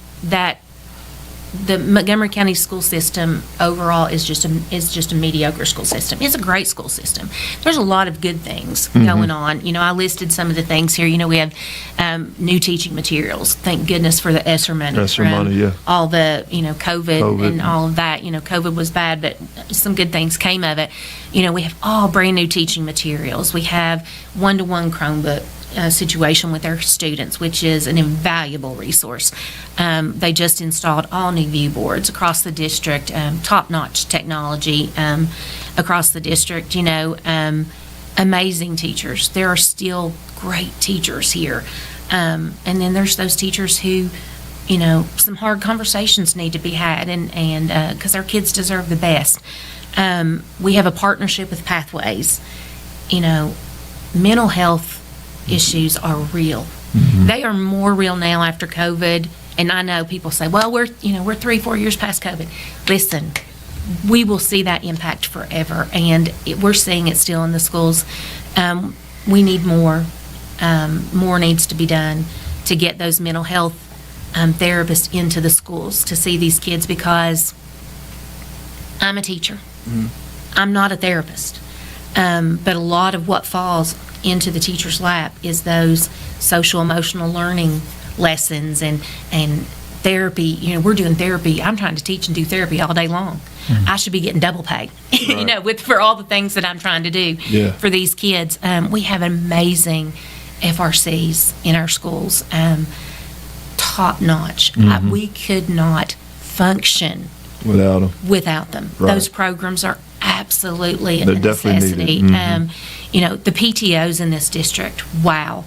the Montgomery County school system overall is just a mediocre school system. It's a great school system. There's a lot of good things going on. I listed some of the things here. We have new teaching materials. Thank goodness for the ESSER money. Yeah. All the COVID and all of that. COVID was bad, but some good things came of it. We have all brand new teaching materials. We have one-to-one Chromebook situation with our students, which is an invaluable resource. They just installed all new view boards across the district, top-notch technology across the district. Amazing teachers. There are still great teachers here, and then there's those teachers who, some hard conversations need to be had, and because our kids deserve the best. We have a partnership with Pathways. Mental health issues are real. They are more real now after COVID. And I know people say, well, we're 3-4 years past COVID. Listen, we will see that impact forever. And we're seeing it still in the schools. We need more. More needs to be done to get those mental health therapists into the schools to see these kids, because I'm a teacher. I'm not a therapist. But a lot of what falls into the teacher's lap is those social emotional learning lessons and therapy. We're doing therapy. I'm trying to teach and do therapy all day long. I should be getting double pay, for all the things that I'm trying to do for these kids. We have amazing FRCs in our schools, top notch. We could not function without them. Right. Those programs are absolutely a They're definitely necessity. The PTOs in this district, wow.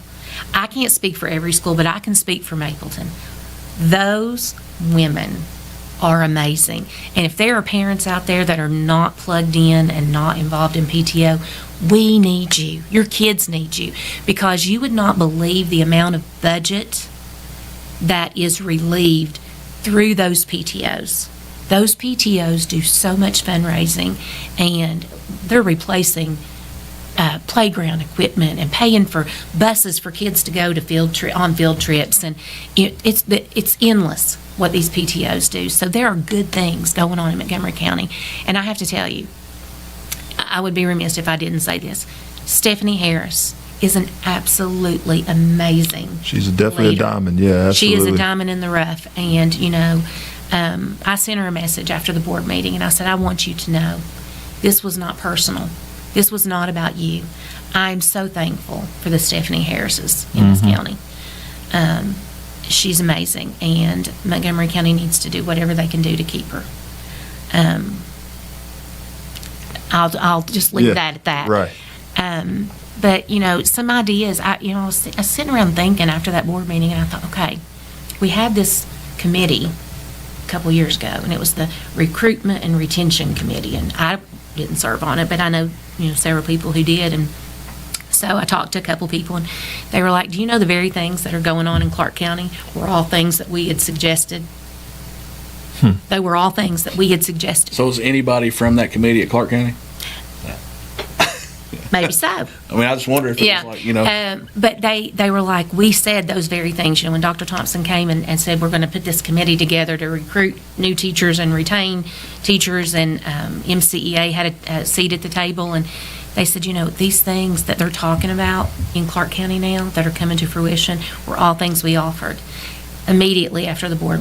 I can't speak for every school, but I can speak for Mapleton. Those women are amazing. And if there are parents out there that are not plugged in and not involved in PTO, we need you. Your kids need you, because you would not believe the amount of budget that is relieved through those PTOs. Those PTOs do so much fundraising, and they're replacing playground equipment and paying for buses for kids to go to field trips, and it's endless what these PTOs do. So there are good things going on in Montgomery County, and I have to tell you, I would be remiss if I didn't say this. Stephanie Harris is an absolutely amazing She's definitely leader. a diamond. Yeah, absolutely. She is a diamond in the rough, and I sent her a message after the board meeting, and I said, I want you to know this was not personal. This was not about you. I'm so thankful for the Stephanie Harrises in this county. She's amazing, and Montgomery County needs to do whatever they can do to keep her. I'll just leave that at that. Right. But some ideas. I was sitting around thinking after that board meeting, and I thought, okay, we had this committee a couple years ago, and it was the Recruitment and Retention Committee, and I didn't serve on it, but I know several people who did, and so I talked to a couple people, and they were like, do you know the very things that are going on in Clark County were all things that we had suggested? They were all things that we had suggested. So is anybody from that committee at Clark County? Maybe so. I mean, I just wonder if it was like, But they were like, we said those very things. When Dr. Thompson came and said, we're going to put this committee together to recruit new teachers and retain teachers, and MCEA had a seat at the table, and they said, these things that they're talking about in Clark County now that are coming to fruition were all things we offered. Immediately after the board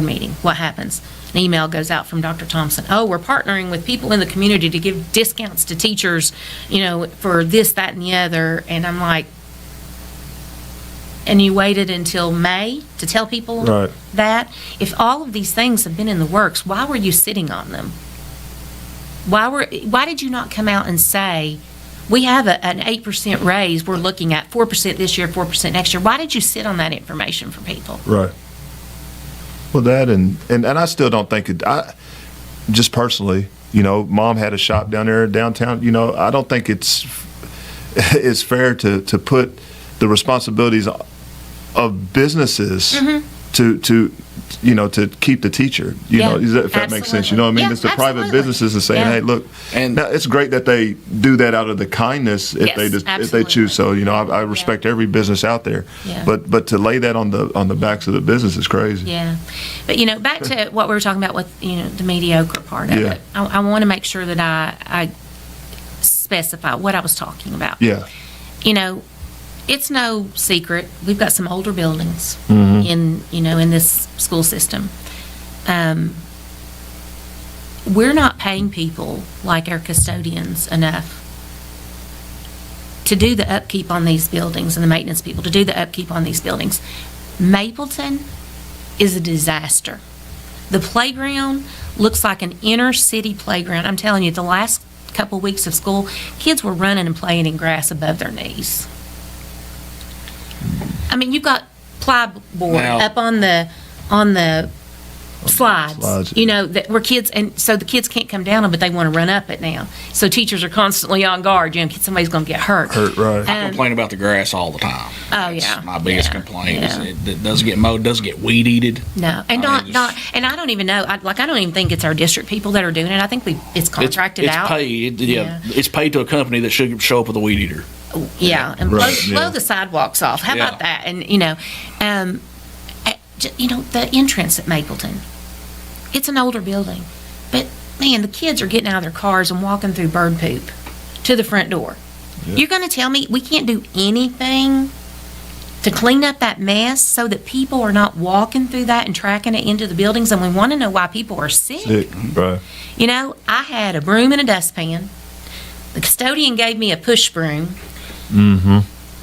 meeting, what happens? An email goes out from Dr. Thompson. Oh, we're partnering with people in the community to give discounts to teachers, for this, that, and the other. And I'm like, and you waited until May to tell people that? If all of these things have been in the works, why were you sitting on them? Why did you not come out and say, we have an 8% raise we're looking at, 4% this year, 4% next year? Why did you sit on that information for people? Right. Well, that and I still don't think it. Just personally, Mom had a shop down there downtown. I don't think it's fair to put the responsibilities of businesses to to keep the teacher, Yeah, if that makes sense. You know what I mean? absolutely. It's the Yeah, private absolutely. businesses are saying, Yeah. hey, look, And- now, it's great that they do that out of the kindness if Yes, if they absolutely. choose so. I respect every business out there, Yeah. but to lay that on the backs of the business is crazy. Yeah. But, back to what we were talking about with, the mediocre part of Yeah. it. I want to make sure that I specify what I was talking about. Yeah. It's no secret. We've got some older buildings Mm-hmm. in this school system. We're not paying people like our custodians enough to do the upkeep on these buildings, and the maintenance people to do the upkeep on these buildings. Mapleton is a disaster. The playground looks like an inner city playground. I'm telling you, the last couple weeks of school, kids were running and playing in grass above their knees. I mean, you've got plyboard Now- up on the slides, Slides. that where kids, and so the kids can't come down them, but they want to run up it now. So teachers are constantly on guard. Somebody's going to get hurt. Right. I complain about the grass all the time. Oh, That's yeah. my biggest Yeah. complaint Yeah. is it doesn't get mowed, doesn't get weed eated. No, and I mean, and I don't even know. I don't even think it's our district people that are doing it. I think it's contracted it's out. paid. Yeah. It's paid to a company that should show up with a weed eater. Yeah, and Right, blow yeah. the sidewalks off. How Yeah. about that? And the entrance at Mapleton, it's an older building, but man, the kids are getting out of their cars and walking through bird poop to the front door. You're going to tell me we can't do anything to clean up that mess so that people are not walking through that and tracking it into the buildings? And we want to know why people are sick. Right. I had a broom and a dustpan. The custodian gave me a push broom. Mm-hmm.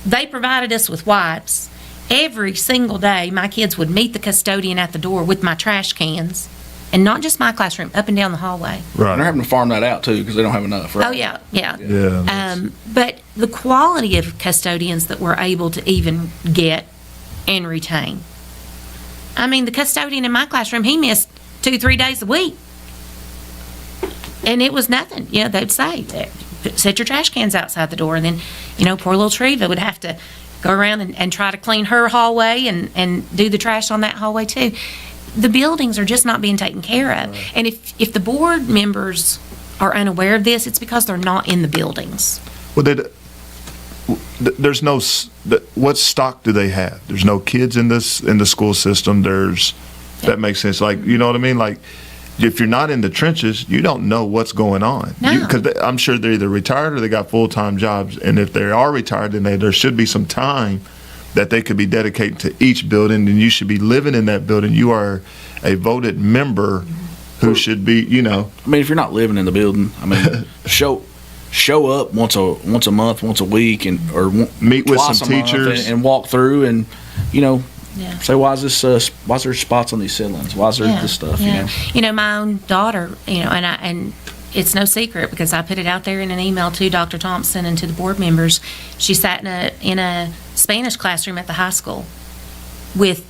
They provided us with wipes. Every single day, my kids would meet the custodian at the door with my trash cans, and not just my classroom, up and down the hallway. And they're Right. having to farm that out too because they don't have enough. Right? Oh, yeah. Yeah. But the quality of custodians that we're able to even get and retain. I mean, the custodian in my classroom, he missed 2-3 days a week. And it was nothing. They'd say, set your trash cans outside the door. And then, poor little Treva would have to go around and try to clean her hallway and do the trash on that hallway too. The buildings are just not being taken care of. Right. And if the board members are unaware of this, it's because they're not in the buildings. Well, there's no. What stock do they have? There's no kids in the school system. That makes sense. Like, you know what I mean? Like, if you're not in the trenches, you don't know what's going on. No. Because I'm sure they're either retired or they got full-time jobs. And if they are retired, then there should be some time that they could be dedicated to each building, and you should be living in that building. You are a voted member who should be, I mean, if you're not living in the building, I mean, show up once a month, once a week, or meet with twice some a month teachers and walk through and Yeah. say, why is there spots on these ceilings? Why is there this stuff? Yeah. My own daughter, and it's no secret because I put it out there in an email to Dr. Thompson and to the board members. She sat in a Spanish classroom at the high school with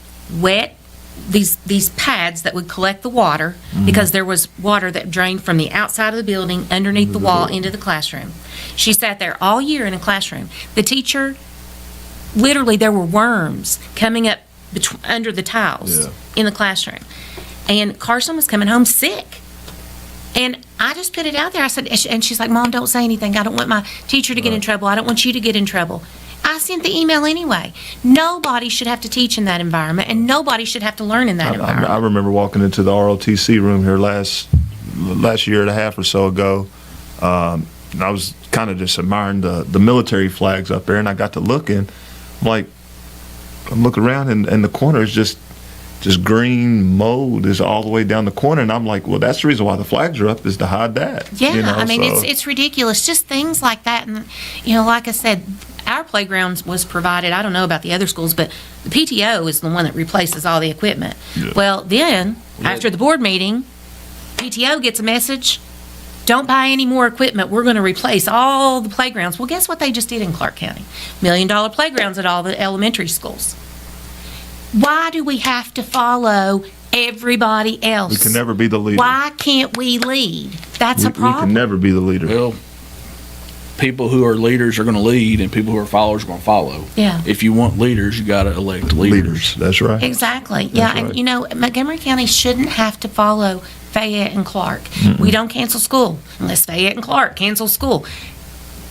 these pads that would collect the water because there was water that drained from the outside of the building underneath the wall into the classroom. She sat there all year in a classroom. The teacher, literally, there were worms coming up under the tiles in the classroom. And Carson was coming home sick. And I just put it out there. I said, and she's like, Mom, don't say anything. I don't want my teacher to get in trouble. I don't want you to get in trouble. I sent the email anyway. Nobody should have to teach in that environment, and nobody should have to learn in that environment. I remember walking into the ROTC room here last year and a half or so ago. And I was kind of just admiring the military flags up there, and I got to looking. I'm looking around, and the corner is just green mold is all the way down the corner, and I'm like, well, that's the reason why the flags are up, is to hide that. Yeah, I mean, it's ridiculous. Just things like that. And, like I said, our playgrounds was provided, I don't know about the other schools, but the PTO is the one that replaces all the equipment. Yeah. Well, then, after the board meeting, PTO gets a message, don't buy any more equipment. We're going to replace all the playgrounds. Well, guess what they just did in Clark County? $1 million playgrounds at all the elementary schools. Why do we have to follow everybody else? We can never be the leader. Why can't we lead? That's a We problem. can never be the leader. Well, people who are leaders are going to lead, and people who are followers are going to follow. Yeah. If you want leaders, you got to elect leaders. That's right. Exactly. Yeah. right. And, Montgomery County shouldn't have to follow Fayette and Clark. We don't cancel school unless Fayette and Clark cancel school.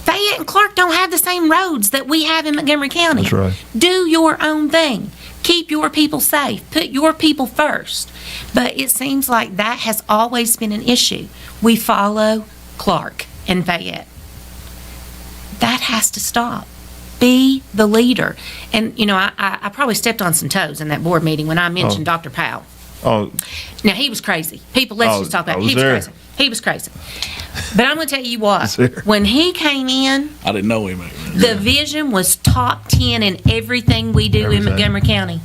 Fayette and Clark don't have the same roads that we have in Montgomery County. That's right. Do your own thing. Keep your people safe. Put your people first. But it seems like that has always been an issue. We follow Clark and Fayette. That has to stop. Be the leader. And, I probably stepped on some toes in that board meeting when I mentioned Dr. Powell. Oh, Now, he was crazy. People, let's just talk about it. He was there. crazy. He was crazy. But I'm going to tell you what. there. When he came in, I didn't know him. the vision was top 10 in everything we do in Everything. Montgomery County.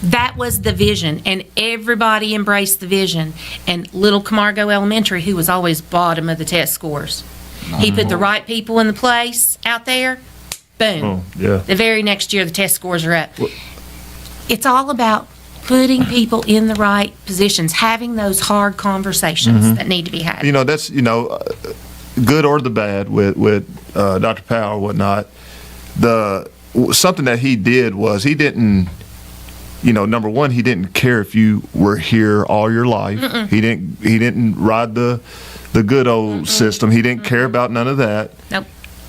That was the vision, and everybody embraced the vision. And little Camargo Elementary, who was always bottom of the test scores, he put the right people in the place out there. Boom. oh, yeah. The very next year, the test scores are up. It's all about putting people in the right positions, having those hard conversations that need to be had. That's good or the bad with Dr. Powell or whatnot. Something that he did was he didn't. Number one, he didn't care if you were here all your life. He didn't ride the good old system. He didn't care about none of that. Nope.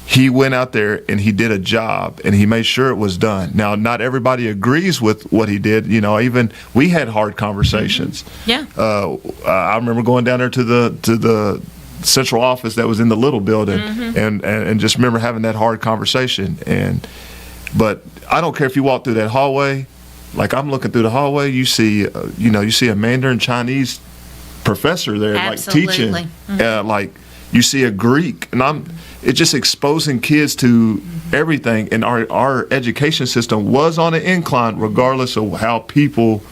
He went out there and he did a job and he made sure it was done. Now, not everybody agrees with what he did. Even we had hard conversations. Yeah. I remember going down there to the central office that was in the little building and just remember having that hard conversation. But I don't care if you walk through that hallway. Like I'm looking through the hallway, you see a Mandarin Chinese professor there, Absolutely. like teaching, like you see a Greek, and it's just exposing kids to everything. And our education system was on an incline, regardless of how people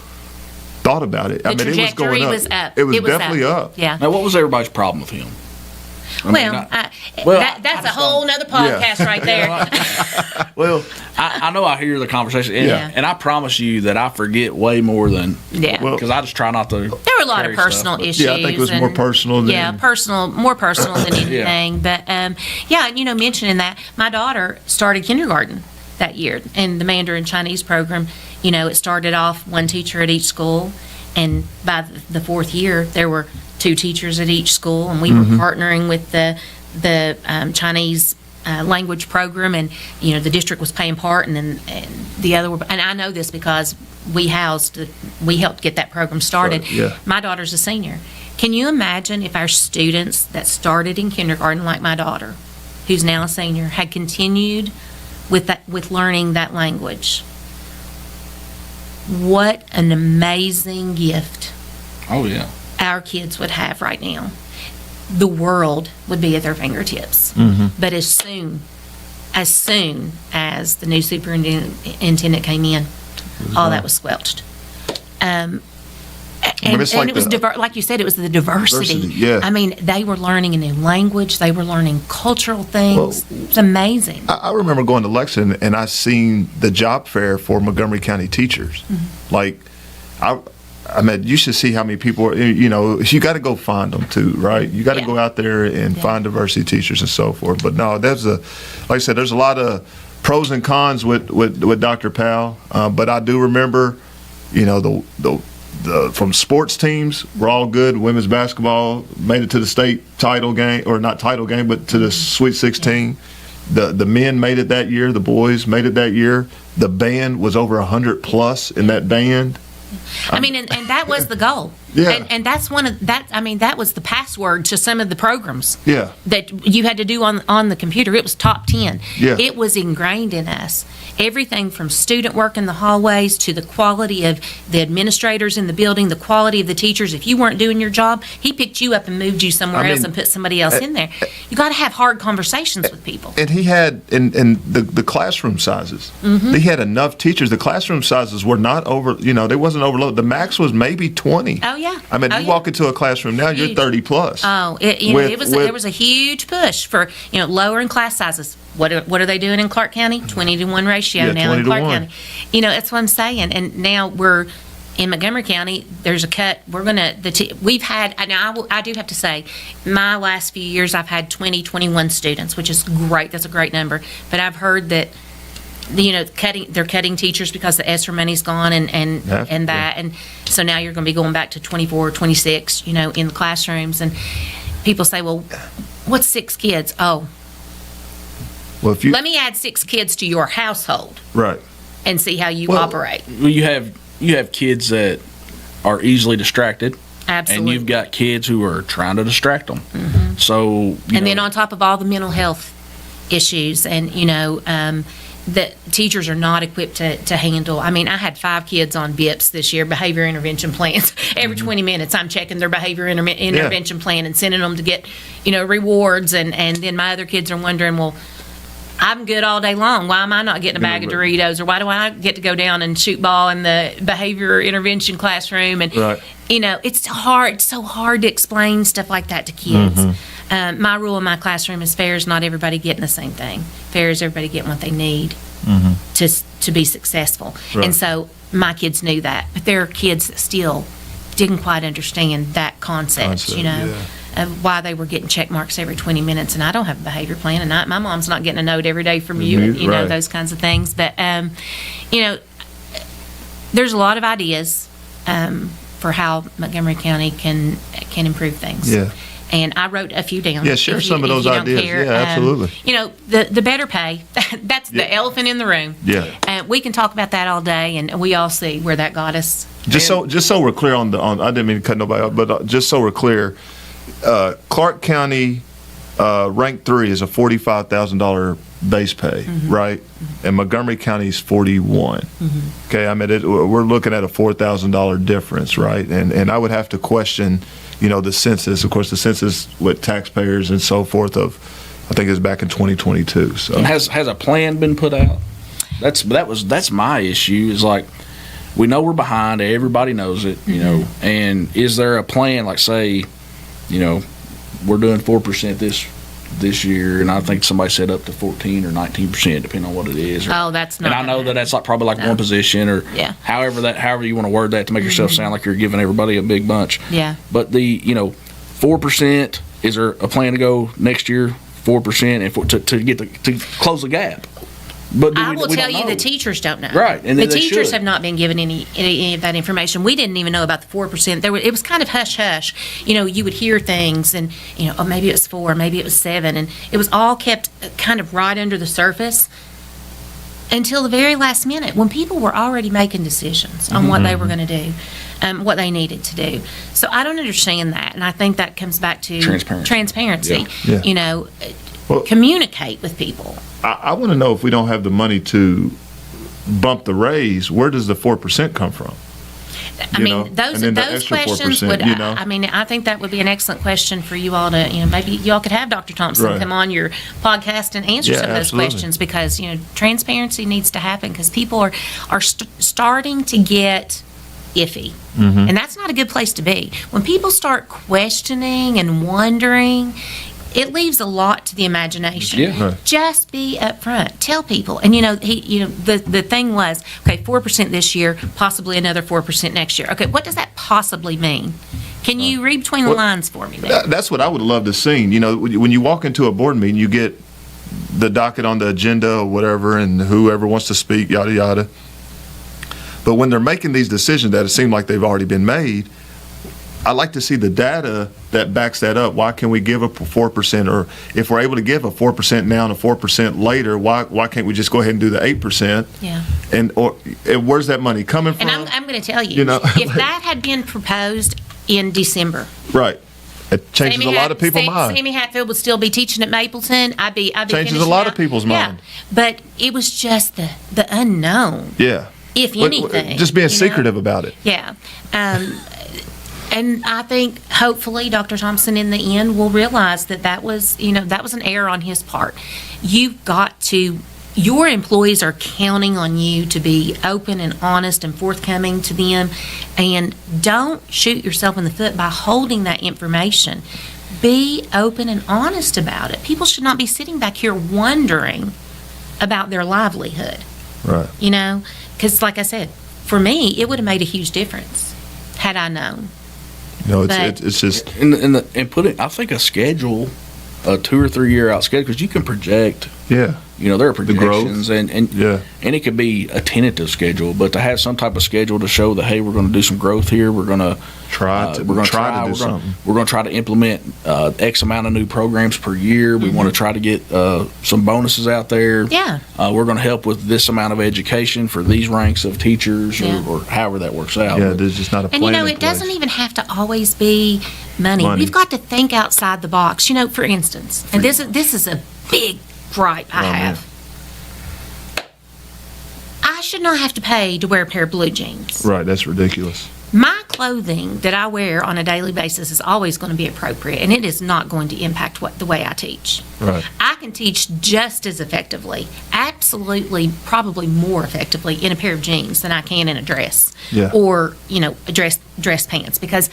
thought about it. The it was trajectory going up. was up. It was definitely up. Yeah. Now, what was everybody's problem with him? That's a whole nother podcast right there. Well, I know I hear the conversation, Yeah. and I promise you that I forget way more than Yeah. because I just try not to. There were a lot of carry personal stuff, but- issues. yeah, I think it was more personal than more personal than anything. But mentioning that, my daughter started kindergarten that year in the Mandarin Chinese program. It started off one teacher at each school, and by the fourth year, there were 2 teachers at each school, and we were partnering with the Chinese language program, and the district was paying part, and the other were. And I know this because we helped get that program started. Right, yeah. My daughter's a senior. Can you imagine if our students that started in kindergarten, like my daughter, who's now a senior, had continued with learning that language? What an amazing gift Oh yeah. our kids would have right now. The world would be at their fingertips. But as soon as the new superintendent came in, all that was squelched. And it's like it was like you said, it was the diversity. Yeah. I mean, they were learning a new language. They were learning cultural things. It's amazing. I remember going to Lexington and I seen the job fair for Montgomery County teachers. Like, I mean, you should see how many people are, you got to go find them too, right? You got to go out there and find diversity teachers and so forth. But no, like I said, there's a lot of pros and cons with Dr. Powell. But I do remember, from sports teams, we're all good. Women's basketball made it to the state title game, or not title game, but to the Sweet 16. The men made it that year. The boys made it that year. The band was over 100 plus in that band. I mean, and that was the goal. Yeah. And that's one of that. I mean, that was the password to some of the programs. Yeah. That you had to do on the computer. It was top 10. Yeah. It was ingrained in us. Everything from student work in the hallways to the quality of the administrators in the building, the quality of the teachers. If you weren't doing your job, he picked you up and moved you somewhere else and put somebody else in there. You got to have hard conversations with people. And he had in the classroom sizes. He had enough teachers. The classroom sizes were not over. They wasn't overloaded. The max was maybe 20. Oh yeah. I mean, oh, you yeah. walk into a classroom now, you're Huge. 30 plus. Oh, there was a huge push for lowering class sizes. What are they doing in Clark County? 20-to-1 ratio Yeah, now 20 in to Clark 1. County. That's what I'm saying. And now we're in Montgomery County, there's a cut. We've had, now I do have to say, my last few years, I've had 21 students, which is great. That's a great number. But I've heard that, they're cutting teachers because the ESSER money's gone and that. And so now you're going to be going back to 24, 26, in the classrooms. And people say, well, what's 6 kids? Oh, Well, if you let me add 6 kids to your household. Right. And see how you operate. Well, you have kids that are easily distracted. Absolutely. And you've got kids who are trying to distract them. Mm-hmm. So, then on top of all the mental health issues, and that teachers are not equipped to handle. I mean, I had 5 kids on BIPs this year, behavior intervention plans. Every 20 minutes, I'm checking their behavior intervention plan and sending them to get, rewards. And then my other kids are wondering, well, I'm good all day long. Why am I not getting a bag of Doritos? Or why do I get to go down and shoot ball in the behavior intervention classroom? And, it's so hard to explain stuff like that to kids. My rule in my classroom is fair is not everybody getting the same thing. Fair is everybody getting what they need to be successful. Right. And so my kids knew that. But there are kids that still didn't quite understand that concept, of why they were getting check marks every 20 minutes. And I don't have a behavior plan, and my mom's not getting a note every day from you, and, those kinds of things. But, there's a lot of ideas for how Montgomery County can improve things. Yeah. And I wrote a few down. Yeah, share some of those ideas. Care. Yeah, absolutely. The better pay, that's the elephant in the room. Yeah. We can talk about that all day, and we all see where that got us. Just so we're clear on I didn't mean to cut nobody off, but just so we're clear, Clark County rank 3 is a $45,000 base pay, right? And Montgomery County is 41. Okay, I mean we're looking at a $4,000 difference, right? And I would have to question, the census. Of course, the census with taxpayers and so forth I think it's back in 2022. So And has a plan been put out? That's my issue. Is like, we know we're behind. Everybody knows it. And is there a plan? Like, say, we're doing 4% this year, and I think somebody said up to 14 or 19%, depending on what it is. That's not. And I know that's probably one position, or however you want to word that to make yourself sound like you're giving everybody a big bunch. Yeah. But the 4%, is there a plan to go next year 4% and to get to close the gap? But I will tell you, the teachers don't know. Right, and the they teachers should. have not been given any of that information. We didn't even know about the 4%. It was kind of hush hush. You would hear things, and maybe it was 4, maybe it was 7, and it was all kept kind of right under the surface until the very last minute, when people were already making decisions on what they were going to do, what they needed to do. So I don't understand that, and I think that comes back to transparency. Yeah. Well, communicate with people. I want to know, if we don't have the money to bump the raise, where does the 4% come from? I mean, those questions would. I mean, I think that would be an excellent question for you all to. Maybe y'all could have Dr. Thompson come on your podcast and answer some of those questions, because transparency needs to happen, because people are starting to get iffy, and that's not a good place to be. When people start questioning and wondering, it leaves a lot to the imagination. Yeah. Right. Just be upfront. Tell people. And the thing was, okay, 4% this year, possibly another 4% next year. Okay, what does that possibly mean? Can you read between the lines for me there? That's what I would love to see. When you walk into a board meeting, you get the docket on the agenda or whatever, and whoever wants to speak, yada yada. But when they're making these decisions that it seems like they've already been made, I like to see the data that backs that up. Why can we give a 4%, or if we're able to give a 4% now and a 4% later, why can't we just go ahead and do the 8%? Yeah. And where's that money coming from? And I'm going to tell you, if that had been proposed in December, right, it changes a lot of people's mind. Sammy Hatfield would still be teaching at Mapleton. I'd be changes a lot of people's mind. But it was just the unknown. Yeah. If anything, just being secretive about it. Yeah. And I think, hopefully, Dr. Thompson in the end will realize that was an error on his part. Your employees are counting on you to be open and honest and forthcoming to them, and don't shoot yourself in the foot by holding that information. Be open and honest about it. People should not be sitting back here wondering about their livelihood. Right. Because like I said, for me, it would have made a huge difference had I known. You know, But- it's just and put it. I think a schedule, a 2 or 3 year out schedule, because you can project. yeah. You know, there are growth. projections, and Yeah. and it could be a tentative schedule, but to have some type of schedule to show that, hey, we're going to do some growth here. We're going to Try to we're going to do something. We're going to try to implement X amount of new programs per year. We want to try to get some bonuses out there. Yeah. We're going to help with this amount of education for these ranks of teachers, Yeah. or however that works out. Yeah, there's just not a plan. And you know, in it doesn't place. even have to always be money. Money. We've got to think outside the box. You know, for instance, and this is a big gripe I Oh, man. have. I should not have to pay to wear a pair of blue jeans. Right, that's ridiculous. My clothing that I wear on a daily basis is always going to be appropriate, and it is not going to impact the way I teach. Right. I can teach just as effectively, absolutely, probably more effectively in a pair of jeans than I can in a dress. Yeah. Or, you know, a dress pants, because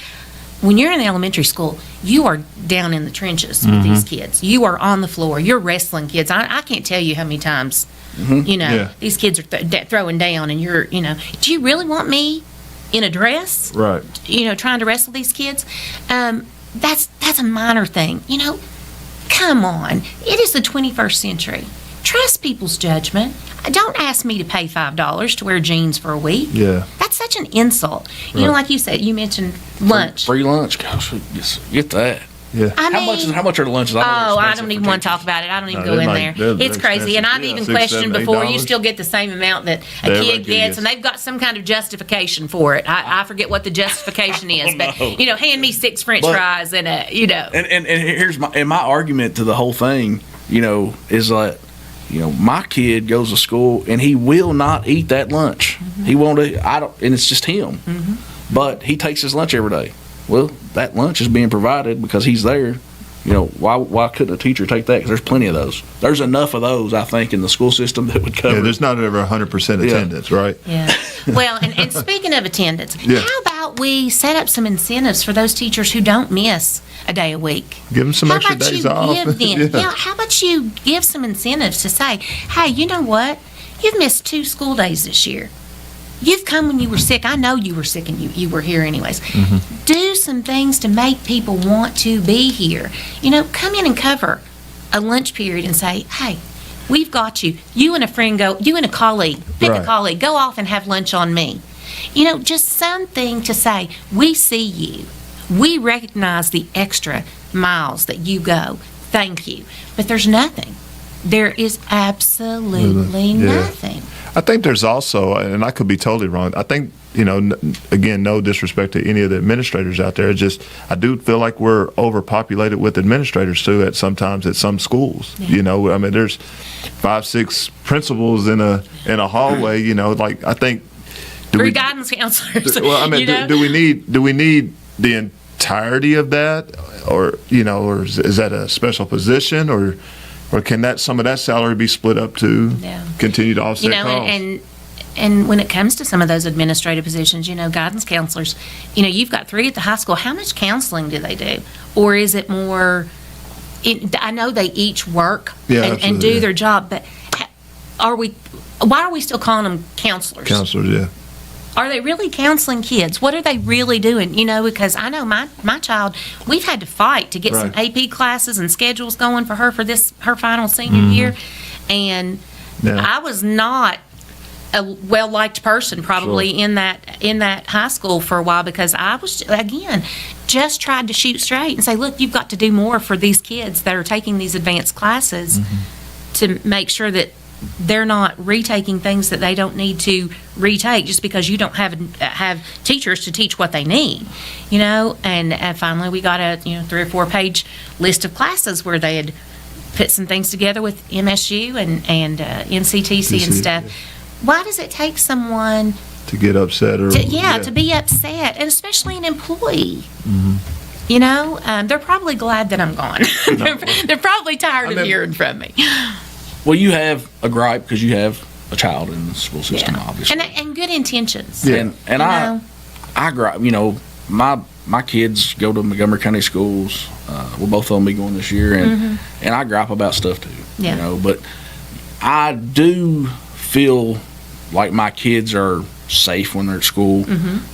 when you're in elementary school, you are down in the trenches with these kids. You are on the floor. You're wrestling kids. I can't tell you how many times, you know, Yeah. these kids are throwing down, and you're, you know, do you really want me in a dress? Right. You know, trying to wrestle these kids? That's a minor thing. You know, come on. It is the 21st century. Trust people's judgment. Don't ask me to pay $5 to wear jeans for a week. Yeah. That's such an insult. You know, Right. like you said, you mentioned lunch. Free lunch, gosh, get that. Yeah. I How much are the lunches? I know they're Oh, I expensive don't for even want to teachers. talk about it. I don't even No, go they in might- there. they're It's crazy. And I've expensive. even $6, questioned $7, before, you $8. still get the same amount that a Everybody kid gets, gets. and they've got some kind of justification for it. I forget what the justification is, but, you know, hand me 6 French But- fries and a, you know. And here's my argument to the whole thing, you know, is that, you know, my kid goes to school and he will not eat that lunch. He won't eat, and it's just him. But he takes his lunch every day. Well, that lunch is being provided because he's there. You know, why couldn't a teacher take that? Because there's plenty of those. There's enough of those, I think, in the school system that would cover. Yeah, there's not ever 100% attendance, right? Yeah. Well, and speaking of attendance, Yeah. how about we set up some incentives for those teachers who don't miss a day a week? Give them some How extra about days you off. give them, yeah, how about you give some incentives to say, hey, you know what? You've missed 2 school days this year. You've come when you were sick. I know you were sick and you were here anyways. Do some things to make people want to be here. You know, come in and cover a lunch period and say, hey, we've got you. You and a friend you and a colleague, pick a Right. colleague, go off and have lunch on me. You know, just something to say, we see you. We recognize the extra miles that you go. Thank you. But there's nothing. There is absolutely Yeah. nothing. I think there's also, and I could be totally wrong, I think, you know, again, no disrespect to any of the administrators out there. It's just, I do feel like we're overpopulated with administrators too sometimes at some schools. Yeah. You know, I mean, there's 5, 6 principals in a hallway, you know, like, I think. do 3 we- guidance counselors. Well, I mean, you know? do we need the entirety of that, or you know, or is that a special position, or can some of that salary be split up to Yeah. continue to offset You know, costs? and when it comes to some of those administrative positions, you know, guidance counselors, you know, you've got 3 at the high school. How much counseling do they do? Or is it more, I know they each work Yeah, and absolutely, do yeah. their job, but why are we still calling them counselors? Counselors, yeah. Are they really counseling kids? What are they really doing? You know, because I know my child, we've had to fight to get some Right. AP classes and schedules going for her for her final senior year. And Yeah. I was not a well-liked person probably in that high school for a while, because I was, again, just tried to shoot straight and say, look, you've got to do more for these kids that are taking these advanced classes to make sure that they're not retaking things that they don't need to retake just because you don't have teachers to teach what they need, you know. And finally, we got a 3 or 4 page list of classes where they had put some things together with MSU and NCTC and TC, stuff. Why does it take someone To get upset or to be upset, and especially an employee? You know, they're probably glad that I'm gone. They're probably tired of hearing from me. Well, you have a gripe because you have a child in the school system, obviously. And good intentions. Yeah. And I gripe. You know, my kids go to Montgomery County schools. Well, both of them be going this year, and I gripe about stuff too. Yeah. You know, but I do feel, like my kids are safe when they're at school.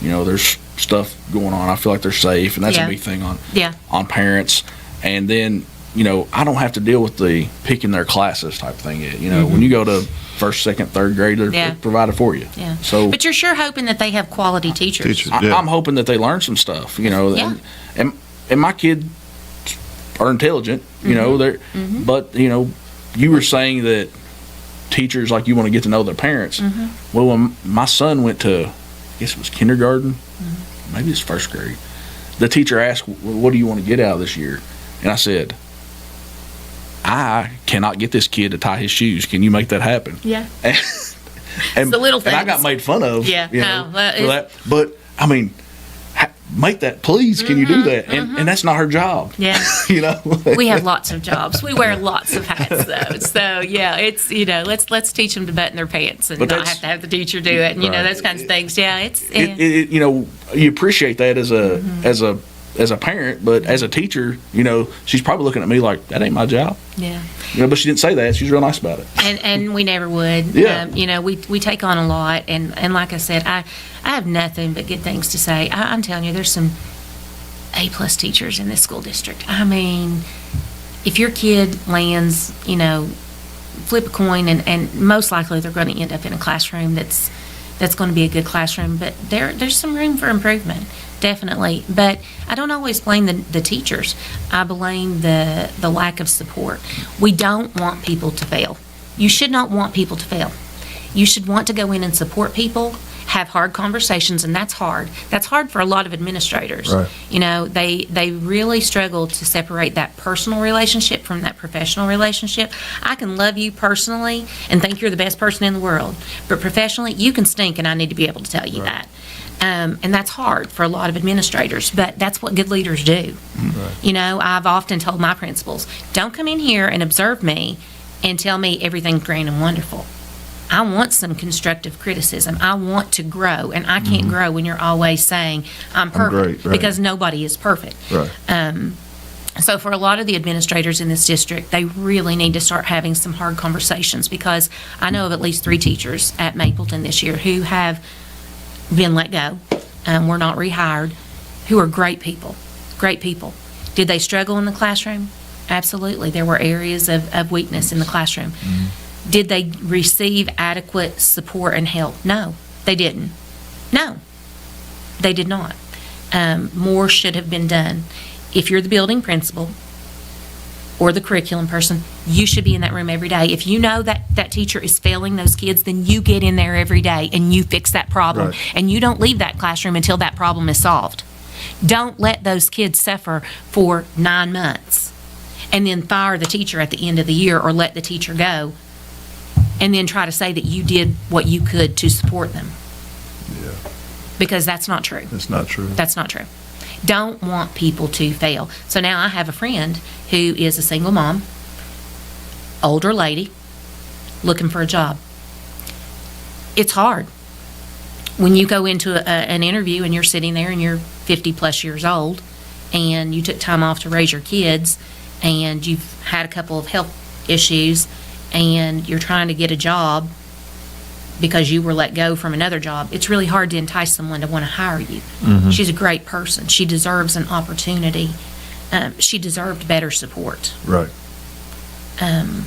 You know, there's stuff going on. I feel like they're safe, and that's Yeah. a big thing Yeah. on parents. And then, you know, I don't have to deal with the picking their classes type thing. You know, when you go to first, second, third grade, they're Yeah. provided for you. Yeah. So But you're sure hoping that they have quality teachers. Yeah. I'm hoping that they learn some stuff, you know, Yeah. and my kids are intelligent, you know, but, you know, you were saying that teachers, like, you want to get to know their parents. Well, when my son went to, I guess it was kindergarten, maybe it's first grade, the teacher asked, what do you want to get out of this year? And I said, I cannot get this kid to tie his shoes. Can you make that happen? Yeah. And, the little and I got things. made fun of, Yeah, you no, know, well, for that. But, I mean, make that, please. Can you do that? And that's not her job. Yeah. You know? We have lots of jobs. We wear lots of hats, though. So yeah, it's, you know, let's teach them to button their pants and But not that's- have to have the teacher do it, and you know, those kinds of things. Yeah, it's You know, you appreciate that as a parent, but as a teacher, you know, she's probably looking at me like, that ain't my job. yeah. You know, but she didn't say that. She's real nice about it. And we never would. Yeah. You know, we take on a lot, and like I said, I have nothing but good things to say. I'm telling you, there's some A-plus teachers in this school district. I mean, if your kid lands, you know, flip a coin, and most likely they're going to end up in a classroom that's going to be a good classroom, but there's some room for improvement, definitely. But I don't always blame the teachers. I blame the lack of support. We don't want people to fail. You should not want people to fail. You should want to go in and support people, have hard conversations, and that's hard. That's hard for a lot of administrators. Right. You know, they really struggle to separate that personal relationship from that professional relationship. I can love you personally and think you're the best person in the world, but professionally, you can stink, and I need to be able to tell you that. And that's hard for a lot of administrators, but that's what good leaders do. You know, I've often told my principals, don't come in here and observe me and tell me everything's great and wonderful. I want some constructive criticism. I want to grow, and I can't grow when you're always saying I'm perfect, great, right. because nobody is perfect. Right. So for a lot of the administrators in this district, they really need to start having some hard conversations, because I know of at least 3 teachers at Mapleton this year who have been let go, were not rehired, who are great people, great people. Did they struggle in the classroom? Absolutely. There were areas of weakness in the classroom. Did they receive adequate support and help? No, they didn't. No, they did not. More should have been done. If you're the building principal or the curriculum person, you should be in that room every day. If you know that that teacher is failing those kids, then you get in there every day and you fix that problem. Right. And you don't leave that classroom until that problem is solved. Don't let those kids suffer for 9 months and then fire the teacher at the end of the year, or let the teacher go and then try to say that you did what you could to support them. Yeah. Because that's not true. That's not true. That's not true. Don't want people to fail. So now I have a friend who is a single mom, older lady, looking for a job. It's hard. When you go into an interview and you're sitting there and you're 50 plus years old and you took time off to raise your kids and you've had a couple of health issues and you're trying to get a job because you were let go from another job, it's really hard to entice someone to want to hire you. She's a great person. She deserves an opportunity. She deserved better support. Right. And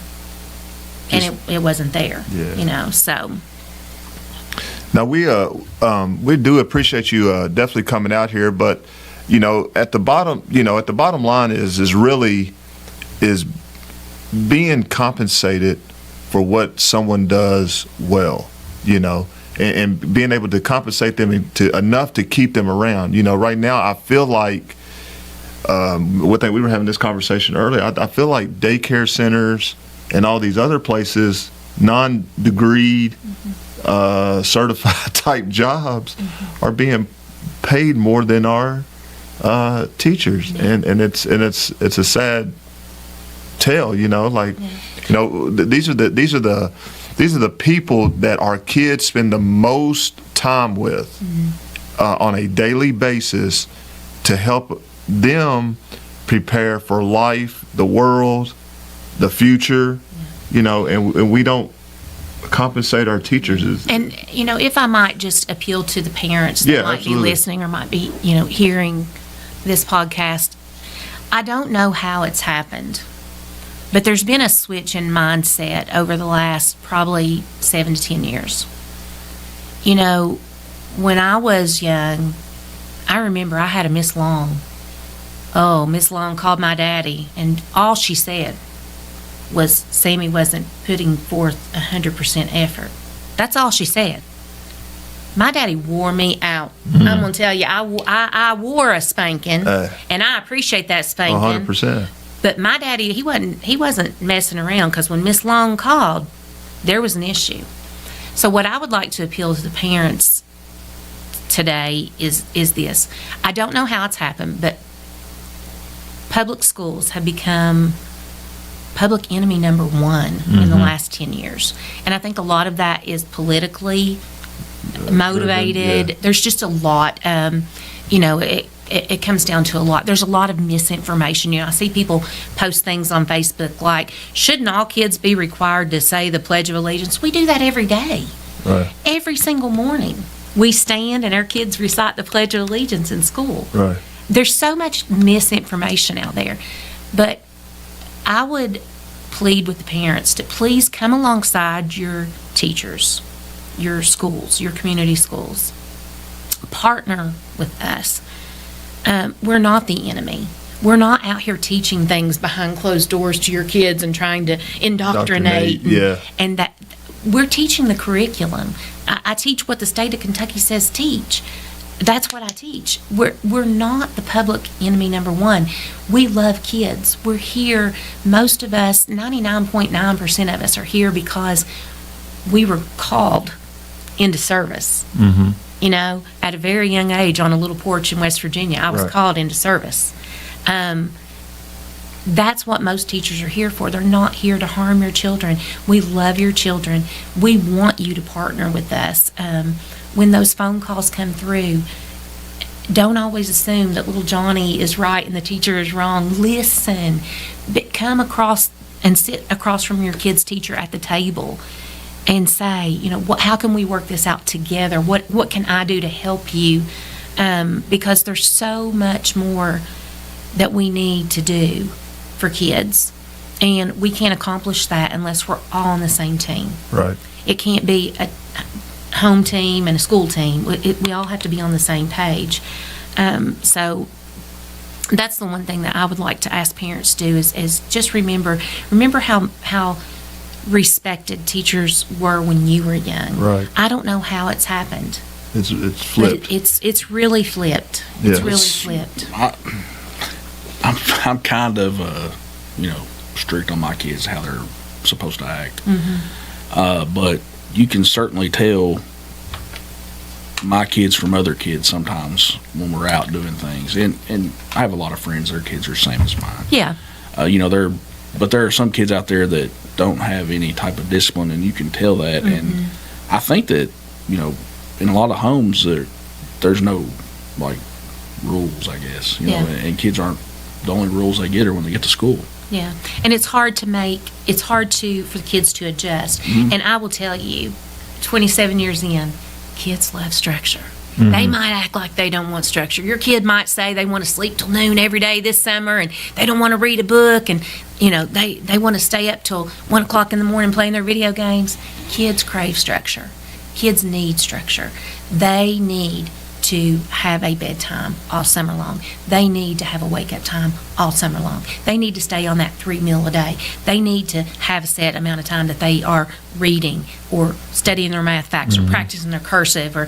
it wasn't there, Yeah. you know, so. Now we do appreciate you definitely coming out here, but you know at the bottom line is really being compensated for what someone does well, you know, and being able to compensate them enough to keep them around. You know, right now I feel like we were having this conversation earlier. I feel like daycare centers and all these other places, non-degreed, certified type jobs, are being paid more than our teachers, and it's a sad tale. You know, like you know, these are the people that our kids spend the most time with on a daily basis to help them prepare for life, the world, the future. You know, and we don't compensate our teachers is. And, if I might just appeal to the parents that Yeah, might absolutely. be listening or might be, hearing this podcast, I don't know how it's happened, but there's been a switch in mindset over the last probably 7 to 10 years. When I was young, I remember I had a Miss Long. Oh, Miss Long called my daddy, and all she said was Sammy wasn't putting forth 100% effort. That's all she said. My daddy wore me out. I'm going to tell you, I wore a spanking, and I appreciate that spanking. 100%. But my daddy, he wasn't messing around, because when Miss Long called, there was an issue. So what I would like to appeal to the parents today is this. I don't know how it's happened, but public schools have become public enemy number one in the last 10 years. And I think a lot of that is politically motivated. Yeah. There's just a lot, it comes down to a lot. There's a lot of misinformation. I see people post things on Facebook like, shouldn't all kids be required to say the Pledge of Allegiance? We do that every day. Right. Every single morning. We stand and our kids recite the Pledge of Allegiance in school. Right. There's so much misinformation out there. But I would plead with the parents to please come alongside your teachers, your schools, your community schools. Partner with us. We're not the enemy. We're not out here teaching things behind closed doors to your kids and trying to indoctrinate. Yeah. And that we're teaching the curriculum. I teach what the state of Kentucky says teach. That's what I teach. We're not the public enemy number one. We love kids. We're here, most of us, 99.9% of us are here because we were called into service. At a very young age on a little porch in West Virginia, I was Right. called into service. That's what most teachers are here for. They're not here to harm your children. We love your children. We want you to partner with us. When those phone calls come through, don't always assume that little Johnny is right and the teacher is wrong. Listen. But come across and sit across from your kid's teacher at the table and say, how can we work this out together? What can I do to help you? Because there's so much more that we need to do for kids, and we can't accomplish that unless we're all on the same team. Right. It can't be a home team and a school team. We all have to be on the same page. So that's the one thing that I would like to ask parents to do is just remember how respected teachers were when you were young. Right. I don't know how it's happened. It's But flipped. it's really flipped. Yeah. It's really flipped. I'm kind of, strict on my kids, how they're supposed to act. But you can certainly tell my kids from other kids sometimes when we're out doing things. And I have a lot of friends, their kids are the same as mine. Yeah. But there are some kids out there that don't have any type of discipline, and you can tell that. And I think that, in a lot of homes, there's no, rules, I guess. Yeah. And kids aren't, the only rules they get are when they get to school. Yeah, and it's hard for the kids to adjust. And I will tell you, 27 years in, kids love structure. They might act like they don't want structure. Your kid might say they want to sleep till noon every day this summer, and they don't want to read a book, and they want to stay up till 1 o'clock in the morning playing their video games. Kids crave structure. Kids need structure. They need to have a bedtime all summer long. They need to have a wake-up time all summer long. They need to stay on that 3 meal a day. They need to have a set amount of time that they are reading or studying their math facts or practicing their cursive, or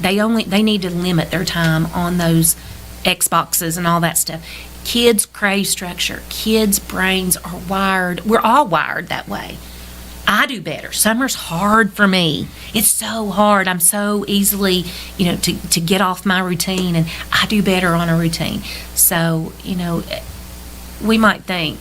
they need to limit their time on those Xboxes and all that stuff. Kids crave structure. Kids' brains are wired. We're all wired that way. I do better. Summer's hard for me. It's so hard. I'm so easily, to get off my routine, and I do better on a routine. So, we might think,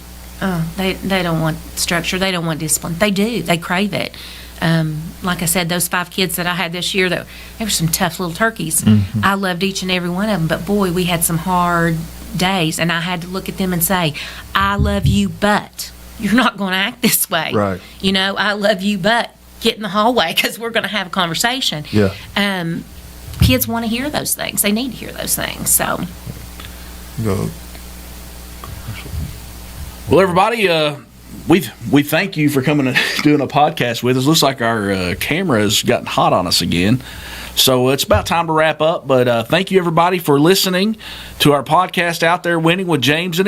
they don't want structure. They don't want discipline. They do. They crave it. Like I said, those 5 kids that I had this year, they were some tough little turkeys. I loved each and every one of them, but boy, we had some hard days, and I had to look at them and say, I love you, but you're not going to act this way. Right. I love you, but get in the hallway because we're going to have a conversation. Yeah. Kids want to hear those things. They need to hear those things. So, Go. Well, everybody, we thank you for coming and doing a podcast with us. Looks like our camera has gotten hot on us again. So it's about time to wrap up. But thank you, everybody, for listening to our podcast, Out There Winning with James and